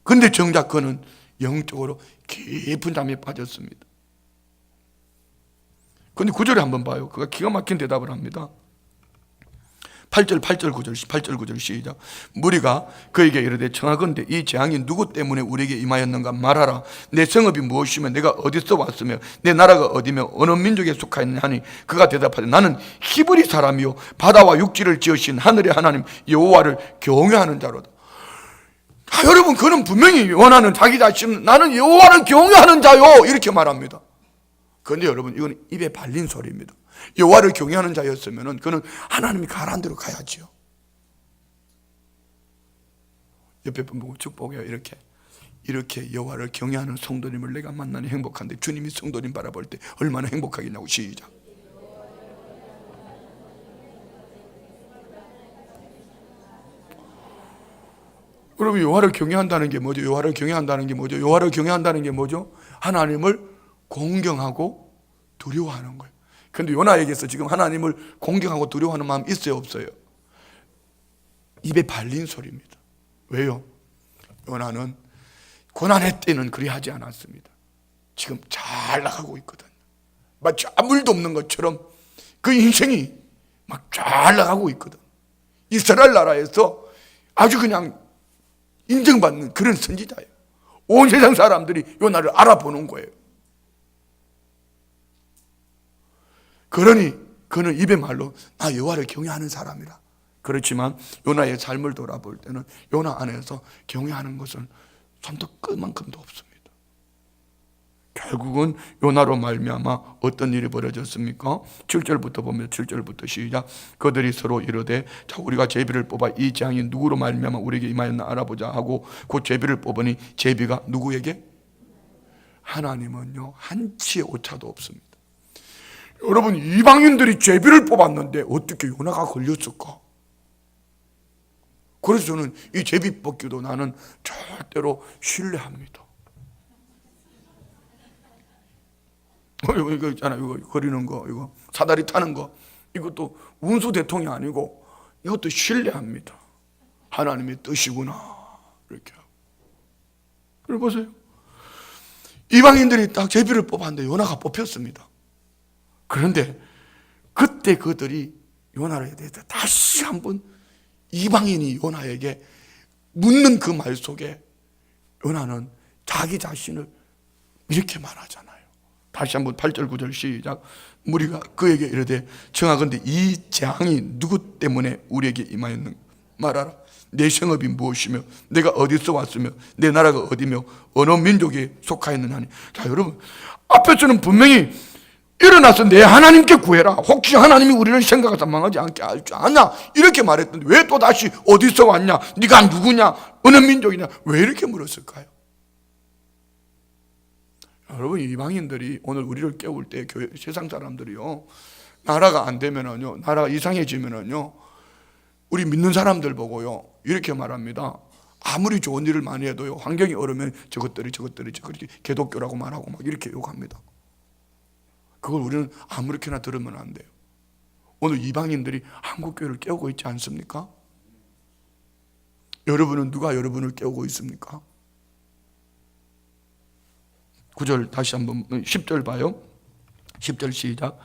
근데 정작 그는 영적으로 깊은 잠에 빠졌습니다. 근데 9절에 한번 봐요. 그가 기가 막힌 대답을 합니다. 8절 9절 시작. 무리가 그에게 이르되 청하건대 이 재앙이 누구 때문에 우리에게 임하였는가 말하라. 내 성읍이 무엇이며 내가 어디서 왔으며 내 나라가 어디며 어느 민족에 속하였느냐 하니 그가 대답하되 나는 히브리 사람이요 바다와 육지를 지으신 하늘의 하나님 여호와를 경외하는 자로다. 여러분, 그는 분명히 원하는 자기 자신, 나는 여호와를 경외하는 자요, 이렇게 말합니다. 그런데 여러분, 이건 입에 발린 소리입니다. 여호와를 경외하는 자였으면 그는 하나님이 가라는 대로 가야지요. 옆에 분 보고 축복해요. 이렇게 여호와를 경외하는 성도님을 내가 만나니 행복한데, 주님이 성도님 바라볼 때 얼마나 행복하겠냐고. 시작. 여러분, 여호와를 경외한다는 게 뭐죠? 여호와를 경외한다는 게 뭐죠? 여호와를 경외한다는 게 뭐죠? 하나님을 공경하고 두려워하는 거예요. 그런데 요나에게서 지금 하나님을 공경하고 두려워하는 마음 있어요, 없어요? 입에 발린 소리입니다. 왜요? 요나는 고난의 때는 그리 하지 않았습니다. 지금 잘 나가고 있거든요. 마치 아무 일도 없는 것처럼 그 인생이 막 잘 나가고 있거든. 이스라엘 나라에서 아주 그냥 인정받는 그런 선지자예요. 온 세상 사람들이 요나를 알아보는 거예요. 그러니 그는 입의 말로 나 여호와를 경외하는 사람이라. 그렇지만 요나의 삶을 돌아볼 때는 요나 안에서 경외하는 것은 손톱끝만큼도 없습니다. 결국은 요나로 말미암아 어떤 일이 벌어졌습니까? 7절부터 보면 7절부터 시작. 그들이 서로 이르되 자 우리가 제비를 뽑아 이 재앙이 누구로 말미암아 우리에게 임하였나 알아보자 하고 그 제비를 뽑으니 제비가 누구에게? 하나님은요 한치의 오차도 없습니다. 여러분, 이방인들이 제비를 뽑았는데 어떻게 요나가 걸렸을까? 그래서 저는 이 제비 뽑기도 나는 절대로 신뢰합니다. 이거 있잖아요. 이거 거리는 거, 이거 사다리 타는 거, 이것도 운수 대통이 아니고 이것도 신뢰합니다. 하나님의 뜻이구나 이렇게 하고. 그래 보세요. 이방인들이 딱 제비를 뽑았는데 요나가 뽑혔습니다. 그런데 그때 그들이 요나에 대해서 다시 한번 이방인이 요나에게 묻는 그 말 속에 요나는 자기 자신을 이렇게 말하잖아요. 다시 한번 8절 9절 시작. 무리가 그에게 이르되 청하건대 이 재앙이 누구 때문에 우리에게 임하였는가 말하라. 내 성읍이 무엇이며 내가 어디서 왔으며 내 나라가 어디며 어느 민족에 속하였느냐 하니. 자 여러분, 앞에서는 분명히 일어나서 내 하나님께 구해라. 혹시 하나님이 우리를 생각해서 망하지 않게 할 줄 아냐? 이렇게 말했던데 왜 또 다시 어디서 왔냐? 네가 누구냐? 어느 민족이냐? 왜 이렇게 물었을까요? 여러분, 이방인들이 오늘 우리를 깨울 때 교회 세상 사람들이요 나라가 안 되면은요, 나라가 이상해지면은요 우리 믿는 사람들 보고요 이렇게 말합니다. 아무리 좋은 일을 많이 해도요 환경이 어려우면 저것들이 개독교라고 말하고 막 이렇게 욕합니다. 그걸 우리는 아무렇게나 들으면 안 돼요. 오늘 이방인들이 한국교회를 깨우고 있지 않습니까? 여러분은 누가 여러분을 깨우고 있습니까? 9절 다시 한번 10절 봐요. 10절 시작.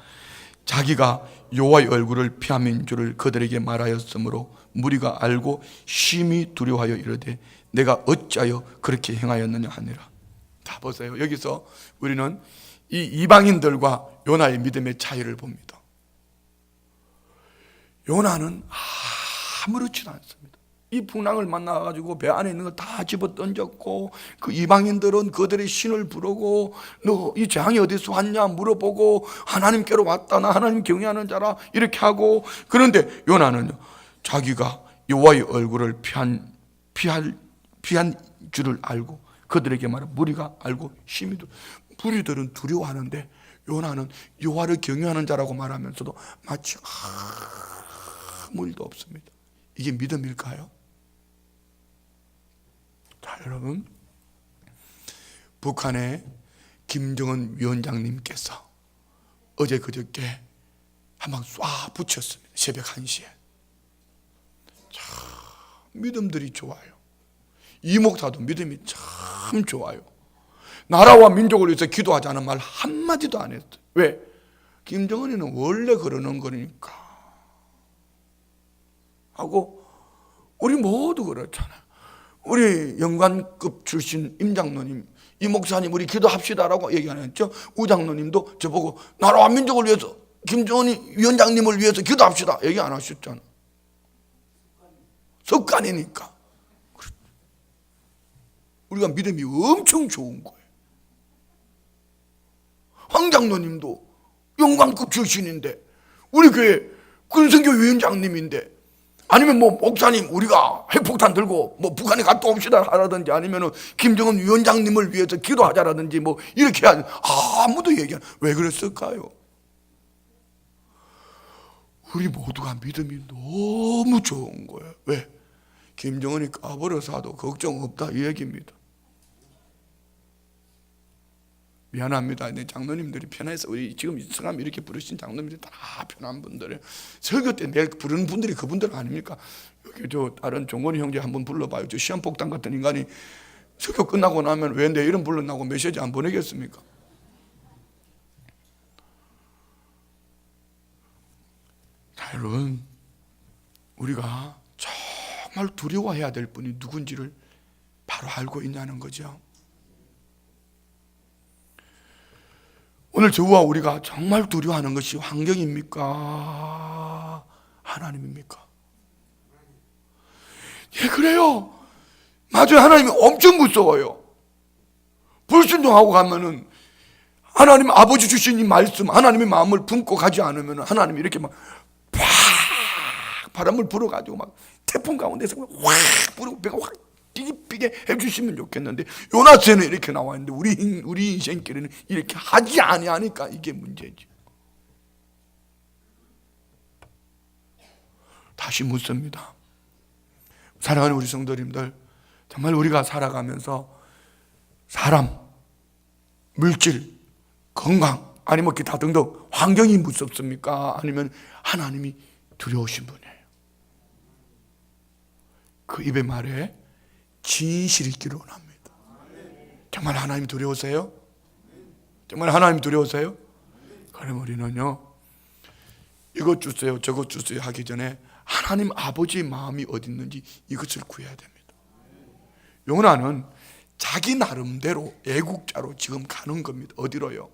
자기가 여호와의 얼굴을 피함인 줄을 그들에게 말하였으므로 무리가 알고 심히 두려워하여 이르되 내가 어찌하여 그렇게 행하였느냐 하니라. 다 보세요. 여기서 우리는 이 이방인들과 요나의 믿음의 차이를 봅니다. 요나는 아무렇지도 않습니다. 이 풍랑을 만나가지고 배 안에 있는 거 다 집어 던졌고, 그 이방인들은 그들의 신을 부르고 너 이 재앙이 어디서 왔냐 물어보고 하나님께로 왔다, 나 하나님 경외하는 자라 이렇게 하고. 그런데 요나는요 자기가 여호와의 얼굴을 피한 줄을 알고 그들에게 말해 무리가 알고 심히 무리들은 두려워하는데 요나는 여호와를 경외하는 자라고 말하면서도 마치 아무 일도 없습니다. 이게 믿음일까요? 자, 여러분, 북한의 김정은 위원장님께서 어제 그저께 한 방 쏴 붙였습니다. 새벽 1시에. 참 믿음들이 좋아요. 이 목사도 믿음이 참 좋아요. 나라와 민족을 위해서 기도하자는 말 한마디도 안 했어요. 왜? 김정은이는 원래 그러는 거니까 하고, 우리 모두 그렇잖아요. 우리 영관급 출신 임장로님, 이 목사님 우리 기도합시다라고 얘기 안 했죠. 우장로님도 저보고 나라와 민족을 위해서, 김정은 위원장님을 위해서 기도합시다 얘기 안 하셨잖아. 습관이니까. 우리가 믿음이 엄청 좋은 거예요. 황장로님도 영광급 출신인데, 우리 교회 군성교 위원장님인데, 아니면 뭐 목사님 우리가 핵폭탄 들고 뭐 북한에 갔다 옵시다 하라든지, 아니면은 김정은 위원장님을 위해서 기도하자라든지 뭐 이렇게 하는, 아무도 얘기 안. 왜 그랬을까요? 우리 모두가 믿음이 너무 좋은 거예요. 왜? 김정은이 까버려서도 걱정 없다 이 얘기입니다. 미안합니다. 장로님들이 편해서, 우리 지금 성함 이렇게 부르신 장로님들이 다 편한 분들이에요. 설교 때 내일 부르는 분들이 그분들 아닙니까? 여기 저 다른 종건이 형제 한번 불러봐요. 저 시한폭탄 같은 인간이 설교 끝나고 나면 왜 내 이름 불렀나고 메시지 안 보내겠습니까? 자, 여러분, 우리가 정말 두려워해야 될 분이 누군지를 바로 알고 있냐는 거죠. 오늘 저와 우리가 정말 두려워하는 것이 환경입니까? 하나님입니까? 예, 그래요. 맞아요. 하나님이 엄청 무서워요. 불순종하고 가면은, 하나님 아버지 주신 이 말씀, 하나님의 마음을 품고 가지 않으면 하나님이 이렇게 막 팍 바람을 불어가지고 막 태풍 가운데서 확 불고 배가 확 삐게 해주시면 좋겠는데, 요나스에는 이렇게 나와 있는데 우리 인생길에는 이렇게 하지 아니하니까 이게 문제죠. 다시 묻습니다. 사랑하는 우리 성도님들, 정말 우리가 살아가면서 사람, 물질, 건강, 아니면 기타 등등 환경이 무섭습니까? 아니면 하나님이 두려우신 분이에요? 그 입의 말에 진실이 있기를 원합니다. 정말 하나님 두려우세요? 정말 하나님 두려우세요? 그럼 우리는요, 이것 주세요 저것 주세요 하기 전에 하나님 아버지의 마음이 어디 있는지 이것을 구해야 됩니다. 요나는 자기 나름대로 애국자로 지금 가는 겁니다. 어디로요?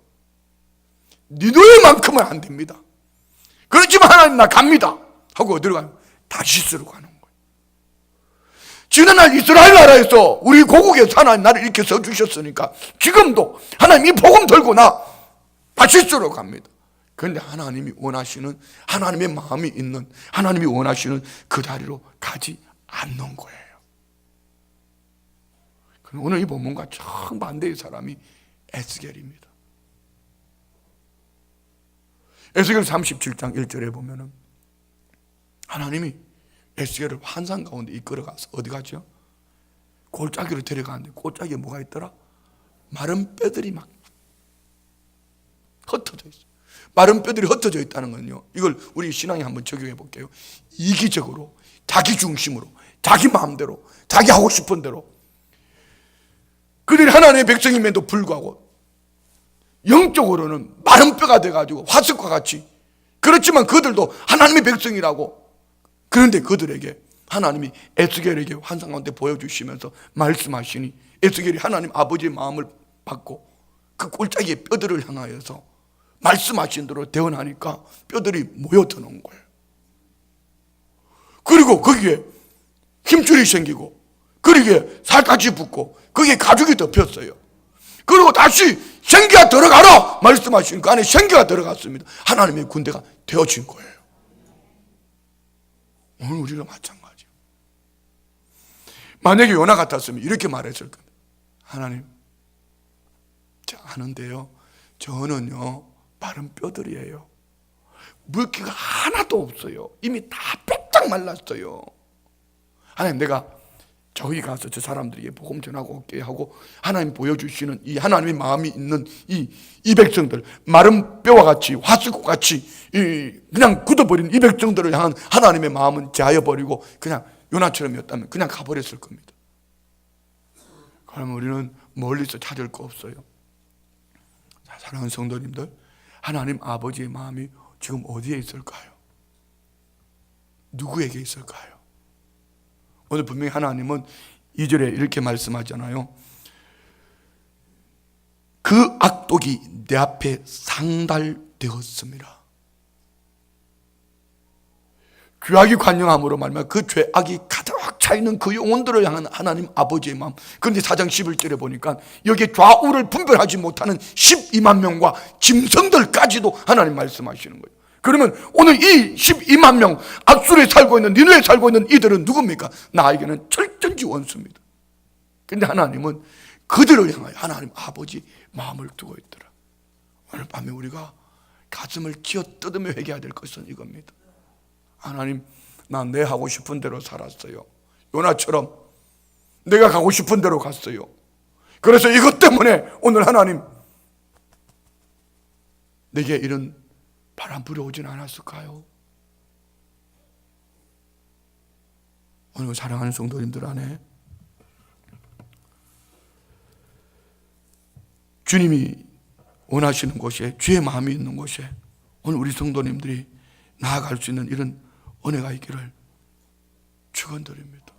니느웨만큼은 안 됩니다. 그렇지만 하나님 나 갑니다 하고 어디로 가요? 다시스로 가는 거예요. 지난날 이스라엘 나라에서 우리 고국에서 하나님 나를 이렇게 써주셨으니까 지금도 하나님 이 복음 들고 나 다시스로 갑니다. 그런데 하나님이 원하시는, 하나님의 마음이 있는, 하나님이 원하시는 그 자리로 가지 않는 거예요. 오늘 이 본문과 정반대의 사람이 에스겔입니다. 에스겔 37장 1절에 보면은 하나님이 에스겔을 환상 가운데 이끌어가서 어디 가죠? 골짜기로 데려가는데 골짜기에 뭐가 있더라? 마른 뼈들이 막 흩어져 있어요. 마른 뼈들이 흩어져 있다는 건요, 이걸 우리 신앙에 한번 적용해 볼게요. 이기적으로, 자기 중심으로, 자기 마음대로, 자기 하고 싶은 대로 그들이 하나님의 백성임에도 불구하고 영적으로는 마른 뼈가 돼가지고 화석과 같이, 그렇지만 그들도 하나님의 백성이라고. 그런데 그들에게 하나님이 에스겔에게 환상 가운데 보여주시면서 말씀하시니, 에스겔이 하나님 아버지의 마음을 받고 그 골짜기의 뼈들을 향하여서 말씀하신 대로 대언하니까 뼈들이 모여드는 거예요. 그리고 거기에 힘줄이 생기고, 거기에 살갗이 붙고, 거기에 가죽이 덮였어요. 그리고 다시 생기가 들어가라 말씀하시니까 안에 생기가 들어갔습니다. 하나님의 군대가 되어진 거예요. 오늘 우리가 마찬가지예요. 만약에 요나 같았으면 이렇게 말했을 겁니다. 하나님, 자, 아는데요, 저는요 마른 뼈들이에요. 물기가 하나도 없어요. 이미 다 빼짝 말랐어요. 하나님, 내가 저기 가서 저 사람들에게 복음 전하고 올게 하고 하나님 보여주시는 이 하나님의 마음이 있는 이 백성들, 마른 뼈와 같이 화석과 같이 그냥 굳어버린 이 백성들을 향한 하나님의 마음은 제하여버리고 그냥 요나처럼이었다면 그냥 가버렸을 겁니다. 그러면 우리는 멀리서 찾을 거 없어요. 자, 사랑하는 성도님들, 하나님 아버지의 마음이 지금 어디에 있을까요? 누구에게 있을까요? 오늘 분명히 하나님은 2절에 이렇게 말씀하잖아요. 그 악독이 내 앞에 상달되었습니다. 죄악이 관영함으로 말미암아 그 죄악이 가득 차있는 그 영혼들을 향한 하나님 아버지의 마음. 그런데 4장 11절에 보니까 여기에 좌우를 분별하지 못하는 12만 명과 짐승들까지도 하나님 말씀하시는 거예요. 그러면 오늘 이 12만 명, 악술에 살고 있는, 니누에 살고 있는 이들은 누굽니까? 나에게는 철저히 원수입니다. 그런데 하나님은 그들을 향하여 하나님 아버지 마음을 두고 있더라. 오늘 밤에 우리가 가슴을 쥐어 뜯으며 회개해야 될 것은 이겁니다. 하나님, 난 내 하고 싶은 대로 살았어요. 요나처럼 내가 가고 싶은 대로 갔어요. 그래서 이것 때문에 오늘 하나님 내게 이런 바람 불어오진 않았을까요? 오늘 사랑하는 성도님들 안에 주님이 원하시는 곳에, 주의 마음이 있는 곳에 오늘 우리 성도님들이 나아갈 수 있는 이런 은혜가 있기를 축원드립니다.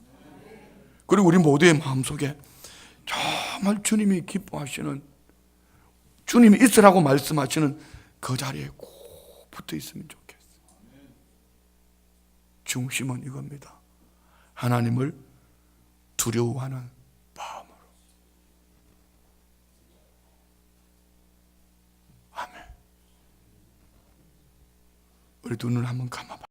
그리고 우리 모두의 마음속에 정말 주님이 기뻐하시는, 주님이 있으라고 말씀하시는 그 자리에 꼭 붙어 있으면 좋겠어요. 중심은 이겁니다. 하나님을 두려워하는 마음으로. 아멘. 우리 눈을 한번 감아봐.